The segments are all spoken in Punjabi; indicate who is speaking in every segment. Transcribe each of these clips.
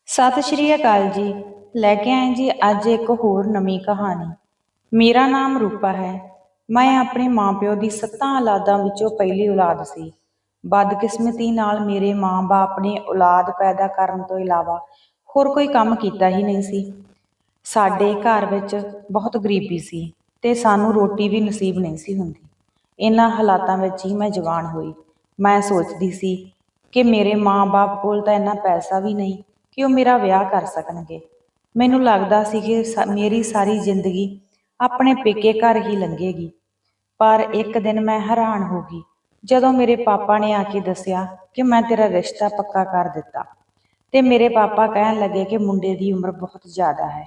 Speaker 1: ਸਤਿ ਸ਼੍ਰੀ ਅਕਾਲ ਜੀ। ਲੈ ਕੇ ਆਏ ਜੀ ਅੱਜ ਇੱਕ ਹੋਰ ਨਵੀਂ ਕਹਾਣੀ। ਮੇਰਾ ਨਾਮ ਰੂਪਾ ਹੈ। ਮੈਂ ਆਪਣੇ ਮਾਪਿਓ ਦੀ 7 ਔਲਾਦਾਂ ਵਿੱਚੋਂ ਪਹਿਲੀ ਔਲਾਦ ਸੀ। ਬਦਕਿਸਮਤੀ ਨਾਲ ਮੇਰੇ ਮਾਂ-ਬਾਪ ਨੇ ਔਲਾਦ ਪੈਦਾ ਕਰਨ ਤੋਂ ਇਲਾਵਾ ਹੋਰ ਕੋਈ ਕੰਮ ਕੀਤਾ ਹੀ ਨਹੀਂ ਸੀ। ਸਾਡੇ ਘਰ ਵਿੱਚ ਬਹੁਤ ਗਰੀਬੀ ਸੀ ਤੇ ਸਾਨੂੰ ਰੋਟੀ ਵੀ ਨਸੀਬ ਨਹੀਂ ਸੀ ਹੁੰਦੀ। ਇਹਨਾਂ ਹਾਲਾਤਾਂ ਵਿੱਚ ਹੀ ਮੈਂ ਜਵਾਨ ਹੋਈ। ਮੈਂ ਸੋਚਦੀ ਸੀ ਕਿ ਮੇਰੇ ਮਾਂ-ਬਾਪ ਕੋਲ ਤਾਂ ਇੰਨਾ ਪੈਸਾ ਵੀ ਨਹੀਂ ਕਿ ਉਹ ਮੇਰਾ ਵਿਆਹ ਕਰ ਸਕਣਗੇ। ਮੈਨੂੰ ਲੱਗਦਾ ਸੀ ਕਿ ਮੇਰੀ ਸਾਰੀ ਜ਼ਿੰਦਗੀ ਆਪਣੇ ਪੇਕੇ ਘਰ ਹੀ ਲੰਘੇਗੀ। ਪਰ ਇੱਕ ਦਿਨ ਮੈਂ ਹੈਰਾਨ ਹੋ ਗਈ ਜਦੋਂ ਮੇਰੇ ਪਾਪਾ ਨੇ ਆ ਕੇ ਦੱਸਿਆ ਕਿ ਮੈਂ ਤੇਰਾ ਰਿਸ਼ਤਾ ਪੱਕਾ ਕਰ ਦਿੱਤਾ। ਤੇ ਮੇਰੇ ਪਾਪਾ ਕਹਿਣ ਲੱਗੇ ਕਿ ਮੁੰਡੇ ਦੀ ਉਮਰ ਬਹੁਤ ਜ਼ਿਆਦਾ ਹੈ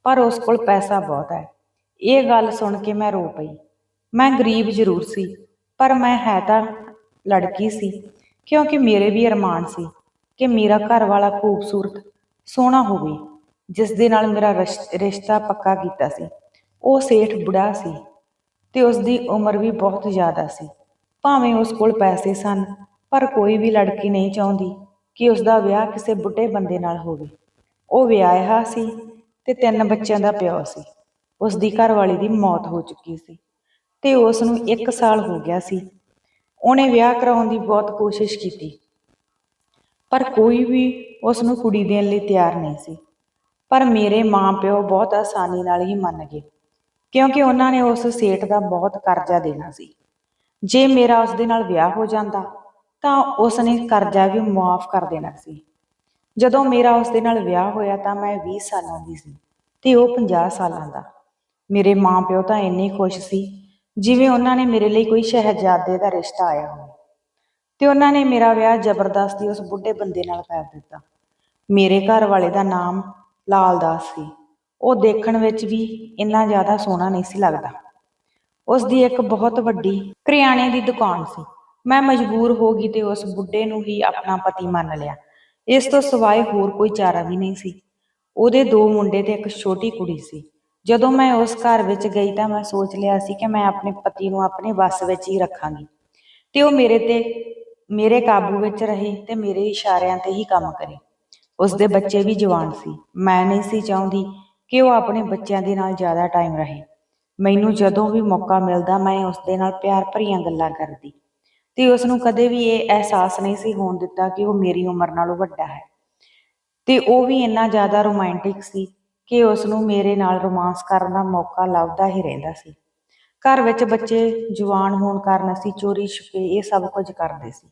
Speaker 1: ਪਰ ਉਸ ਕੋਲ ਪੈਸਾ ਬਹੁਤ ਹੈ। ਇਹ ਗੱਲ ਸੁਣ ਕੇ ਮੈਂ ਰੋ ਪਈ। ਮੈਂ ਗਰੀਬ ਜ਼ਰੂਰ ਸੀ ਪਰ ਮੈਂ ਹੈ ਤਾਂ ਲੜਕੀ ਸੀ, ਕਿਉਂਕਿ ਮੇਰੇ ਵੀ ਅਰਮਾਨ ਸੀ ਕਿ ਮੇਰਾ ਘਰ ਵਾਲਾ ਖੂਬਸੂਰਤ ਸੋਹਣਾ ਹੋਵੇ। ਜਿਸ ਦੇ ਨਾਲ ਮੇਰਾ ਰਿਸ਼ਤਾ ਪੱਕਾ ਕੀਤਾ ਸੀ ਉਹ ਸੇਠ ਬੁੜਾ ਸੀ ਤੇ ਉਸ ਦੀ ਉਮਰ ਵੀ ਬਹੁਤ ਜ਼ਿਆਦਾ ਸੀ। ਭਾਵੇਂ ਉਸ ਕੋਲ ਪੈਸੇ ਸਨ ਪਰ ਕੋਈ ਵੀ ਲੜਕੀ ਨਹੀਂ ਚਾਹੁੰਦੀ ਕਿ ਉਸ ਦਾ ਵਿਆਹ ਕਿਸੇ ਬੁੱਢੇ ਬੰਦੇ ਨਾਲ ਹੋਵੇ। ਉਹ ਵਿਆਹਿਆ ਸੀ ਤੇ 3 ਬੱਚਿਆਂ ਦਾ ਪਿਓ ਸੀ। ਉਸ ਦੀ ਘਰਵਾਲੀ ਦੀ ਮੌਤ ਹੋ ਚੁੱਕੀ ਸੀ ਤੇ ਉਸ ਨੂੰ 1 ਸਾਲ ਹੋ ਗਿਆ ਸੀ। ਉਹਨੇ ਵਿਆਹ ਕਰਾਉਣ ਦੀ ਬਹੁਤ ਕੋਸ਼ਿਸ਼ ਕੀਤੀ ਪਰ ਕੋਈ ਵੀ ਉਸ ਨੂੰ ਕੁੜੀ ਦੇਣ ਲਈ ਤਿਆਰ ਨਹੀਂ ਸੀ। ਪਰ ਮੇਰੇ ਮਾਂ-ਪਿਓ ਬਹੁਤ ਆਸਾਨੀ ਨਾਲ ਹੀ ਮੰਨ ਗਏ, ਕਿਉਂਕਿ ਉਹਨਾਂ ਨੇ ਉਸ ਸੇਠ ਦਾ ਬਹੁਤ ਕਰਜ਼ਾ ਦੇਣਾ ਸੀ। ਜੇ ਮੇਰਾ ਉਸ ਦੇ ਨਾਲ ਵਿਆਹ ਹੋ ਜਾਂਦਾ ਤਾਂ ਉਸ ਨੇ ਕਰਜ਼ਾ ਵੀ ਮੁਆਫ ਕਰ ਦੇਣਾ ਸੀ। ਜਦੋਂ ਮੇਰਾ ਉਸ ਦੇ ਨਾਲ ਵਿਆਹ ਹੋਇਆ ਤਾਂ ਮੈਂ 20 ਸਾਲਾਂ ਦੀ ਸੀ ਤੇ ਉਹ 50 ਸਾਲਾਂ ਦਾ। ਮੇਰੇ ਮਾਂ-ਪਿਓ ਤਾਂ ਇੰਨੇ ਖੁਸ਼ ਸੀ ਜਿਵੇਂ ਉਹਨਾਂ ਨੇ ਮੇਰੇ ਲਈ ਕੋਈ ਸ਼ਹਿਜ਼ਾਦੇ ਦਾ ਰਿਸ਼ਤਾ ਆਇਆ ਹੋਵੇ। ਤੇ ਉਹਨਾਂ ਨੇ ਮੇਰਾ ਵਿਆਹ ਜ਼ਬਰਦਸਤੀ ਉਸ ਬੁੱਢੇ ਬੰਦੇ ਨਾਲ ਕਰ ਦਿੱਤਾ। ਮੇਰੇ ਘਰ ਵਾਲੇ ਦਾ ਨਾਮ ਲਾਲ ਦਾਸ ਸੀ। ਉਹ ਦੇਖਣ ਵਿੱਚ ਵੀ ਇੰਨਾ ਜ਼ਿਆਦਾ ਸੋਹਣਾ ਨਹੀਂ ਸੀ ਲੱਗਦਾ। ਉਸ ਦੀ ਇੱਕ ਬਹੁਤ ਵੱਡੀ ਕਰਿਆਨੇ ਦੀ ਦੁਕਾਨ ਸੀ। ਮੈਂ ਮਜਬੂਰ ਹੋ ਗਈ ਤੇ ਉਸ ਬੁੱਢੇ ਨੂੰ ਹੀ ਆਪਣਾ ਪਤੀ ਮੰਨ ਲਿਆ। ਇਸ ਤੋਂ ਸਿਵਾਏ ਹੋਰ ਕੋਈ ਚਾਰਾ ਵੀ ਨਹੀਂ ਸੀ। ਉਹਦੇ 2 ਮੁੰਡੇ ਤੇ ਇੱਕ ਛੋਟੀ ਕੁੜੀ ਸੀ। ਜਦੋਂ ਮੈਂ ਉਸ ਘਰ ਵਿੱਚ ਗਈ ਤਾਂ ਮੈਂ ਸੋਚ ਲਿਆ ਸੀ ਕਿ ਮੈਂ ਆਪਣੇ ਪਤੀ ਨੂੰ ਆਪਣੇ ਵੱਸ ਵਿੱਚ ਹੀ ਰੱਖਾਂਗੀ ਤੇ ਉਹ ਮੇਰੇ ਕਾਬੂ ਵਿੱਚ ਰਹੇ ਤੇ ਮੇਰੇ ਇਸ਼ਾਰਿਆਂ ਤੇ ਹੀ ਕੰਮ ਕਰੇ। ਉਸ ਦੇ ਬੱਚੇ ਵੀ ਜਵਾਨ ਸੀ। ਮੈਂ ਨਹੀਂ ਸੀ ਚਾਹੁੰਦੀ ਕਿ ਉਹ ਆਪਣੇ ਬੱਚਿਆਂ ਦੇ ਨਾਲ ਜ਼ਿਆਦਾ ਟਾਈਮ ਰਹੇ। ਮੈਨੂੰ ਜਦੋਂ ਵੀ ਮੌਕਾ ਮਿਲਦਾ ਮੈਂ ਉਸ ਦੇ ਨਾਲ ਪਿਆਰ ਭਰੀਆਂ ਗੱਲਾਂ ਕਰਦੀ ਤੇ ਉਸ ਨੂੰ ਕਦੇ ਵੀ ਇਹ ਅਹਿਸਾਸ ਨਹੀਂ ਸੀ ਹੋਣ ਦਿੱਤਾ ਕਿ ਉਹ ਮੇਰੀ ਉਮਰ ਨਾਲੋਂ ਵੱਡਾ ਹੈ। ਤੇ ਉਹ ਵੀ ਇੰਨਾ ਜ਼ਿਆਦਾ ਰੋਮਾਂਟਿਕ ਸੀ ਕਿ ਉਸ ਨੂੰ ਮੇਰੇ ਨਾਲ ਰੋਮਾਂਸ ਕਰਨ ਦਾ ਮੌਕਾ ਲੱਭਦਾ ਹੀ ਰਹਿੰਦਾ ਸੀ। ਘਰ ਵਿੱਚ ਬੱਚੇ ਜਵਾਨ ਹੋਣ ਕਾਰਨ ਅਸੀਂ ਚੋਰੀ ਛੁਪੇ ਇਹ ਸਭ ਕੁਝ ਕਰਦੇ ਸੀ।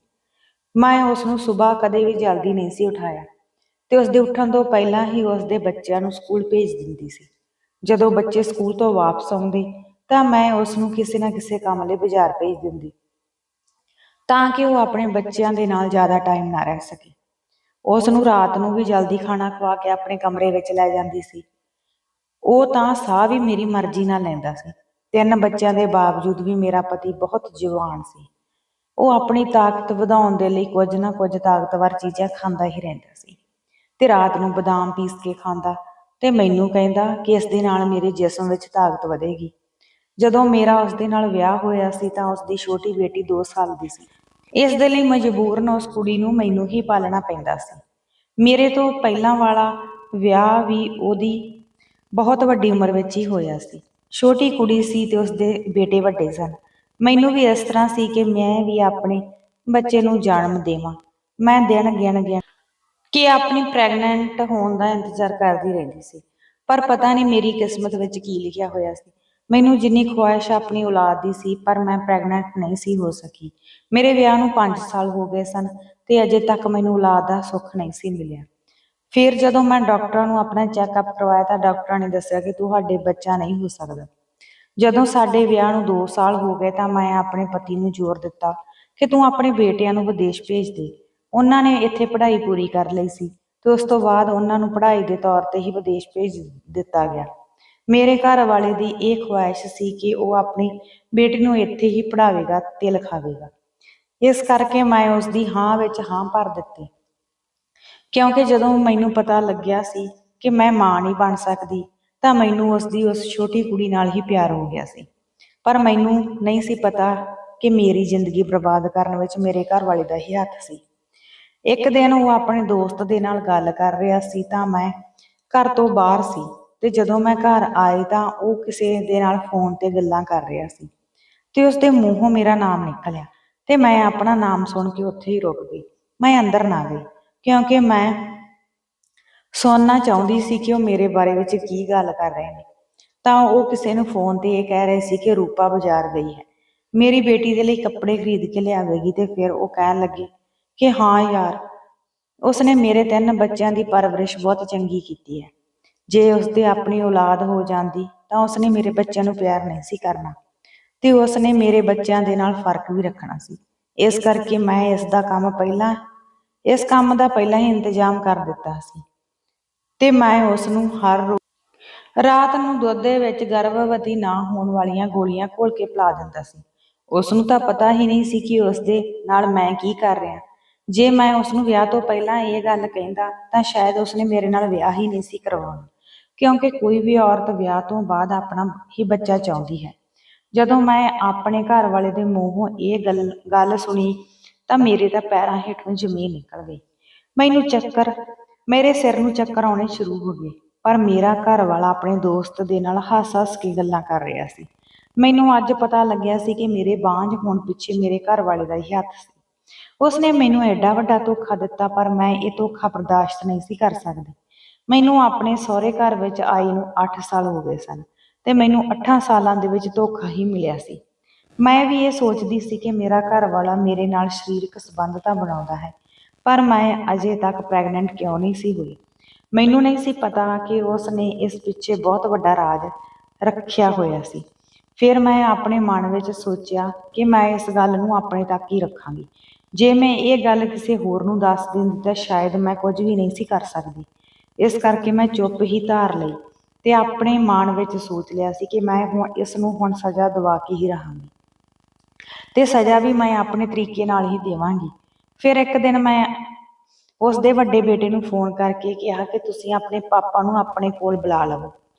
Speaker 1: ਮੈਂ ਉਸ ਨੂੰ ਸੁਬਾਹ ਕਦੇ ਵੀ ਜਲਦੀ ਨਹੀਂ ਸੀ ਉਠਾਇਆ ਤੇ ਉਸ ਦੇ ਉੱਠਣ ਤੋਂ ਪਹਿਲਾਂ ਹੀ ਉਸ ਦੇ ਬੱਚਿਆਂ ਨੂੰ ਸਕੂਲ ਭੇਜ ਦਿੰਦੀ ਸੀ। ਜਦੋਂ ਬੱਚੇ ਸਕੂਲ ਤੋਂ ਵਾਪਸ ਆਉਂਦੇ ਤਾਂ ਮੈਂ ਉਸ ਨੂੰ ਕਿਸੇ ਨਾ ਕਿਸੇ ਕੰਮ ਲਈ ਬਾਜ਼ਾਰ ਭੇਜ ਦਿੰਦੀ ਤਾਂ ਕਿ ਉਹ ਆਪਣੇ ਬੱਚਿਆਂ ਦੇ ਨਾਲ ਜ਼ਿਆਦਾ ਟਾਈਮ ਨਾ ਰਹਿ ਸਕੇ। ਉਸ ਨੂੰ ਰਾਤ ਨੂੰ ਵੀ ਜਲਦੀ ਖਾਣਾ ਖਵਾ ਕੇ ਆਪਣੇ ਕਮਰੇ ਵਿੱਚ ਲੈ ਜਾਂਦੀ ਸੀ। ਉਹ ਤਾਂ ਸਾਹ ਵੀ ਮੇਰੀ ਮਰਜ਼ੀ ਨਾਲ ਲੈਂਦਾ ਸੀ। 3 ਬੱਚਿਆਂ ਦੇ ਬਾਵਜੂਦ ਵੀ ਮੇਰਾ ਪਤੀ ਬਹੁਤ ਜਵਾਨ ਸੀ। ਉਹ ਆਪਣੀ ਤਾਕਤ ਵਧਾਉਣ ਦੇ ਲਈ ਕੁਝ ਨਾ ਕੁਝ ਤਾਕਤਵਰ ਚੀਜ਼ਾਂ ਖਾਂਦਾ ਹੀ ਰਹਿੰਦਾ ਸੀ ਤੇ ਰਾਤ ਨੂੰ ਬਦਾਮ ਪੀਸ ਕੇ ਖਾਂਦਾ ਤੇ ਮੈਨੂੰ ਕਹਿੰਦਾ ਕਿ ਇਸ ਦੇ ਨਾਲ ਮੇਰੇ ਜਿਸਮ ਵਿੱਚ ਤਾਕਤ ਵਧੇਗੀ। ਜਦੋਂ ਮੇਰਾ ਉਸ ਦੇ ਨਾਲ ਵਿਆਹ ਹੋਇਆ ਸੀ ਤਾਂ ਉਸ ਦੀ ਛੋਟੀ ਬੇਟੀ 2 ਸਾਲ ਦੀ ਸੀ। ਇਸ ਦੇ ਲਈ ਮਜਬੂਰਨ ਉਸ ਕੁੜੀ ਨੂੰ ਮੈਨੂੰ ਹੀ ਪਾਲਣਾ ਪੈਂਦਾ ਸੀ। ਮੇਰੇ ਤੋਂ ਪਹਿਲਾਂ ਵਾਲਾ ਵਿਆਹ ਵੀ ਉਹਦੀ ਬਹੁਤ ਵੱਡੀ ਉਮਰ ਵਿੱਚ ਹੀ ਹੋਇਆ ਸੀ। ਛੋਟੀ ਕੁੜੀ ਸੀ ਤੇ ਉਸਦੇ ਬੇਟੇ ਵੱਡੇ ਸਨ। ਮੈਨੂੰ ਵੀ ਇਸ ਤਰ੍ਹਾਂ ਸੀ ਕਿ ਮੈਂ ਵੀ ਆਪਣੇ ਬੱਚੇ ਨੂੰ ਜਨਮ ਦੇਵਾਂ। ਮੈਂ ਦਿਨ ਗਿਣ ਕਿ ਆਪਣੀ ਪ੍ਰੈਗਨੈਂਟ ਹੋਣ ਦਾ ਇੰਤਜ਼ਾਰ ਕਰਦੀ ਰਹਿੰਦੀ ਸੀ। ਪਰ ਪਤਾ ਨਹੀਂ ਮੇਰੀ ਕਿਸਮਤ ਵਿੱਚ ਕੀ ਲਿਖਿਆ ਹੋਇਆ ਸੀ। ਮੈਨੂੰ ਜਿੰਨੀ ਖੁਆਇਸ਼ ਆਪਣੀ ਔਲਾਦ ਦੀ ਸੀ ਪਰ ਮੈਂ ਪ੍ਰੈਗਨੈਂਟ ਨਹੀਂ ਸੀ ਹੋ ਸਕੀ। ਮੇਰੇ ਵਿਆਹ ਨੂੰ 5 ਸਾਲ ਹੋ ਗਏ ਸਨ ਤੇ ਅਜੇ ਤੱਕ ਮੈਨੂੰ ਔਲਾਦ ਦਾ ਸੁੱਖ ਨਹੀਂ ਸੀ ਮਿਲਿਆ। ਫਿਰ ਜਦੋਂ ਮੈਂ ਡਾਕਟਰਾਂ ਨੂੰ ਆਪਣਾ ਚੈੱਕਅਪ ਕਰਵਾਇਆ ਤਾਂ ਡਾਕਟਰਾਂ ਨੇ ਦੱਸਿਆ ਕਿ ਤੁਹਾਡੇ ਬੱਚਾ ਨਹੀਂ ਹੋ ਸਕਦਾ। ਜਦੋਂ ਸਾਡੇ ਵਿਆਹ ਨੂੰ 2 ਸਾਲ ਹੋ ਗਏ ਤਾਂ ਮੈਂ ਆਪਣੇ ਪਤੀ ਨੂੰ ਜ਼ੋਰ ਦਿੱਤਾ ਕਿ ਤੂੰ ਆਪਣੇ ਬੇਟਿਆਂ ਨੂੰ ਵਿਦੇਸ਼ ਭੇਜ ਦੇ। ਉਹਨਾਂ ਨੇ ਇੱਥੇ ਪੜ੍ਹਾਈ ਪੂਰੀ ਕਰ ਲਈ ਸੀ ਤੇ ਉਸ ਤੋਂ ਬਾਅਦ ਉਹਨਾਂ ਨੂੰ ਪੜ੍ਹਾਈ ਦੇ ਤੌਰ ਤੇ ਹੀ ਵਿਦੇਸ਼ ਭੇਜ ਦਿੱਤਾ ਗਿਆ। ਮੇਰੇ ਘਰ ਵਾਲੇ ਦੀ ਇਹ ਖੁਆਇਸ਼ ਸੀ ਕਿ ਉਹ ਆਪਣੀ ਬੇਟੀ ਨੂੰ ਇੱਥੇ ਹੀ ਪੜ੍ਹਾਵੇਗਾ ਤੇ ਲਿਖਾਵੇਗਾ। ਇਸ ਕਰਕੇ ਮੈਂ ਉਸ ਦੀ ਹਾਂ ਵਿੱਚ ਹਾਂ ਭਰ ਦਿੱਤੀ, ਕਿਉਂਕਿ ਜਦੋਂ ਮੈਨੂੰ ਪਤਾ ਲੱਗਿਆ ਸੀ ਕਿ ਮੈਂ ਮਾਂ ਨਹੀਂ ਬਣ ਸਕਦੀ ਤਾਂ ਮੈਨੂੰ ਉਸ ਛੋਟੀ ਕੁੜੀ ਨਾਲ ਹੀ ਪਿਆਰ ਹੋ ਗਿਆ ਸੀ। ਪਰ ਮੈਨੂੰ ਨਹੀਂ ਸੀ ਪਤਾ ਕਿ ਮੇਰੀ ਜ਼ਿੰਦਗੀ ਬਰਬਾਦ ਕਰਨ ਵਿੱਚ ਮੇਰੇ ਘਰ ਵਾਲੇ ਦਾ ਹੀ ਹੱਥ ਸੀ। ਇੱਕ ਦਿਨ ਉਹ ਆਪਣੇ ਦੋਸਤ ਦੇ ਨਾਲ ਗੱਲ ਕਰ ਰਿਹਾ ਸੀ ਤਾਂ ਮੈਂ ਘਰ ਤੋਂ ਬਾਹਰ ਸੀ, ਤੇ ਜਦੋਂ ਮੈਂ ਘਰ ਆਈ ਤਾਂ ਉਹ ਕਿਸੇ ਦੇ ਨਾਲ ਫੋਨ ਤੇ ਗੱਲਾਂ ਕਰ ਰਿਹਾ ਸੀ ਤੇ ਉਸਦੇ ਮੂੰਹੋਂ ਮੇਰਾ ਨਾਮ ਨਿਕਲਿਆ ਤੇ ਮੈਂ ਆਪਣਾ ਨਾਮ ਸੁਣ ਕੇ ਉੱਥੇ ਹੀ ਰੁਕ ਗਈ। ਮੈਂ ਅੰਦਰ ਨਾ ਗਈ ਕਿਉਂਕਿ ਮੈਂ ਸੁਣਨਾ ਚਾਹੁੰਦੀ ਸੀ ਕਿ ਉਹ ਮੇਰੇ ਬਾਰੇ ਵਿੱਚ ਕੀ ਗੱਲ ਕਰ ਰਹੇ ਨੇ। ਤਾਂ ਉਹ ਕਿਸੇ ਨੂੰ ਫੋਨ ਤੇ ਇਹ ਕਹਿ ਰਹੇ ਸੀ ਕਿ ਰੂਪਾ ਬਾਜ਼ਾਰ ਗਈ ਹੈ, ਮੇਰੀ ਬੇਟੀ ਦੇ ਲਈ ਕੱਪੜੇ ਖਰੀਦ ਕੇ ਲਿਆਵੇਗੀ। ਤੇ ਫਿਰ ਉਹ ਕਹਿਣ ਲੱਗੇ ਕਿ ਹਾਂ ਯਾਰ, ਉਸਨੇ ਮੇਰੇ 3 ਬੱਚਿਆਂ ਦੀ ਪਰਵਰਿਸ਼ ਬਹੁਤ ਚੰਗੀ ਕੀਤੀ ਹੈ। ਜੇ ਉਸਦੇ ਆਪਣੀ ਔਲਾਦ ਹੋ ਜਾਂਦੀ ਤਾਂ ਉਸਨੇ ਮੇਰੇ ਬੱਚਿਆਂ ਨੂੰ ਪਿਆਰ ਨਹੀਂ ਸੀ ਕਰਨਾ ਤੇ ਉਸਨੇ ਮੇਰੇ ਬੱਚਿਆਂ ਦੇ ਨਾਲ ਫਰਕ ਵੀ ਰੱਖਣਾ ਸੀ। ਇਸ ਕਰਕੇ ਮੈਂ ਇਸ ਕੰਮ ਦਾ ਪਹਿਲਾਂ ਹੀ ਇੰਤਜ਼ਾਮ ਕਰ ਦਿੱਤਾ ਸੀ ਤੇ ਮੈਂ ਉਸ ਨੂੰ ਰਾਤ ਨੂੰ ਦੁੱਧ ਦੇ ਵਿੱਚ ਗਰਭਵਤੀ ਨਾ ਹੋਣ ਵਾਲੀਆਂ ਗੋਲੀਆਂ ਘੋਲ ਕੇ ਪਿਲਾ ਦਿੰਦਾ ਸੀ। ਉਸ ਨੂੰ ਤਾਂ ਪਤਾ ਹੀ ਨਹੀਂ ਸੀ ਕਿ ਉਸ ਦੇ ਨਾਲ ਮੈਂ ਕੀ ਕਰ ਰਿਹਾ। ਜੇ ਮੈਂ ਉਸ ਨੂੰ ਵਿਆਹ ਤੋਂ ਪਹਿਲਾਂ ਇਹ ਗੱਲ ਕਹਿੰਦਾ ਤਾਂ ਸ਼ਾਇਦ ਉਸਨੇ ਮੇਰੇ ਨਾਲ ਵਿਆਹ ਹੀ ਨਹੀਂ ਸੀ ਕਰਵਾਉਣਾ, ਕਿਉਂਕਿ ਕੋਈ ਵੀ ਔਰਤ ਵਿਆਹ ਤੋਂ ਬਾਅਦ ਆਪਣਾ ਹੀ ਬੱਚਾ ਚਾਹੁੰਦੀ ਹੈ। ਜਦੋਂ ਮੈਂ ਆਪਣੇ ਘਰ ਵਾਲੇ ਦੇ ਮੂੰਹੋਂ ਇਹ ਗੱਲ ਸੁਣੀ ਤਾਂ ਮੇਰੇ ਤਾਂ ਪੈਰਾਂ ਹੇਠੋਂ ਜ਼ਮੀਨ ਨਿਕਲ ਗਈ। ਮੇਰੇ ਸਿਰ ਨੂੰ ਚੱਕਰ ਆਉਣੇ ਸ਼ੁਰੂ ਹੋ ਗਏ। ਪਰ ਮੇਰਾ ਘਰ ਵਾਲਾ ਆਪਣੇ ਦੋਸਤ ਦੇ ਨਾਲ ਹੱਸ-ਹੱਸ ਕੇ ਗੱਲਾਂ ਕਰ ਰਿਹਾ ਸੀ। ਮੈਨੂੰ ਅੱਜ ਪਤਾ ਲੱਗਿਆ ਸੀ ਕਿ ਮੇਰੇ ਬਾਂਝ ਹੋਣ ਪਿੱਛੇ ਮੇਰੇ ਘਰ ਵਾਲੇ ਦਾ ਹੀ ਹੱਥ ਸੀ। ਉਸਨੇ ਮੈਨੂੰ ਐਡਾ ਵੱਡਾ ਧੋਖਾ ਦਿੱਤਾ, ਪਰ ਮੈਂ ਇਹ ਧੋਖਾ ਬਰਦਾਸ਼ਤ ਨਹੀਂ ਸੀ ਕਰ ਸਕਦੀ। ਮੈਨੂੰ ਆਪਣੇ ਸਹੁਰੇ ਘਰ ਵਿੱਚ ਆਈ ਨੂੰ 8 ਸਾਲ ਹੋ ਗਏ ਸਨ ਤੇ ਮੈਨੂੰ 8 ਸਾਲਾਂ ਦੇ ਵਿੱਚ ਧੋਖਾ ਹੀ ਮਿਲਿਆ ਸੀ। ਮੈਂ ਵੀ ਇਹ ਸੋਚਦੀ ਸੀ ਕਿ ਮੇਰਾ ਘਰ ਵਾਲਾ ਮੇਰੇ ਨਾਲ ਸਰੀਰਕ ਸੰਬੰਧ ਤਾਂ ਬਣਾਉਂਦਾ ਹੈ, ਪਰ ਮੈਂ ਅਜੇ ਤੱਕ ਪ੍ਰੈਗਨੈਂਟ ਕਿਉਂ ਨਹੀਂ ਸੀ ਹੋਈ। ਮੈਨੂੰ ਨਹੀਂ ਸੀ ਪਤਾ ਕਿ ਉਸ ਨੇ ਇਸ ਪਿੱਛੇ ਬਹੁਤ ਵੱਡਾ ਰਾਜ ਰੱਖਿਆ ਹੋਇਆ ਸੀ। ਫਿਰ ਮੈਂ ਆਪਣੇ ਮਨ ਵਿੱਚ ਸੋਚਿਆ ਕਿ ਮੈਂ ਇਸ ਗੱਲ ਨੂੰ ਆਪਣੇ ਤੱਕ ਹੀ ਰੱਖਾਂਗੀ। ਜੇ ਮੈਂ ਇਹ ਗੱਲ ਕਿਸੇ ਹੋਰ ਨੂੰ ਦੱਸ ਦਿੰਦੀ ਤਾਂ ਸ਼ਾਇਦ ਮੈਂ ਕੁਝ ਵੀ ਨਹੀਂ ਸੀ ਕਰ ਸਕਦੀ। ਇਸ ਕਰਕੇ ਮੈਂ ਚੁੱਪ ਹੀ ਧਾਰ ਲਈ ਤੇ ਆਪਣੇ ਮਨ ਵਿੱਚ ਸੋਚ ਲਿਆ ਸੀ ਕਿ ਮੈਂ ਇਸ ਨੂੰ ਹੁਣ ਸਜ਼ਾ ਦਵਾ ਕੇ ਹੀ ਰਹਾਂਗੀ ਤੇ ਸਜ਼ਾ ਵੀ ਮੈਂ ਆਪਣੇ ਤਰੀਕੇ ਨਾਲ ਹੀ ਦੇਵਾਂਗੀ। ਫਿਰ ਇੱਕ ਦਿਨ ਮੈਂ ਉਸ ਦੇ ਵੱਡੇ ਬੇਟੇ ਨੂੰ ਫੋਨ ਕਰਕੇ ਕਿਹਾ ਕਿ ਤੁਸੀਂ ਆਪਣੇ ਪਾਪਾ ਨੂੰ ਆਪਣੇ ਕੋਲ ਬੁਲਾ ਲਵੋ,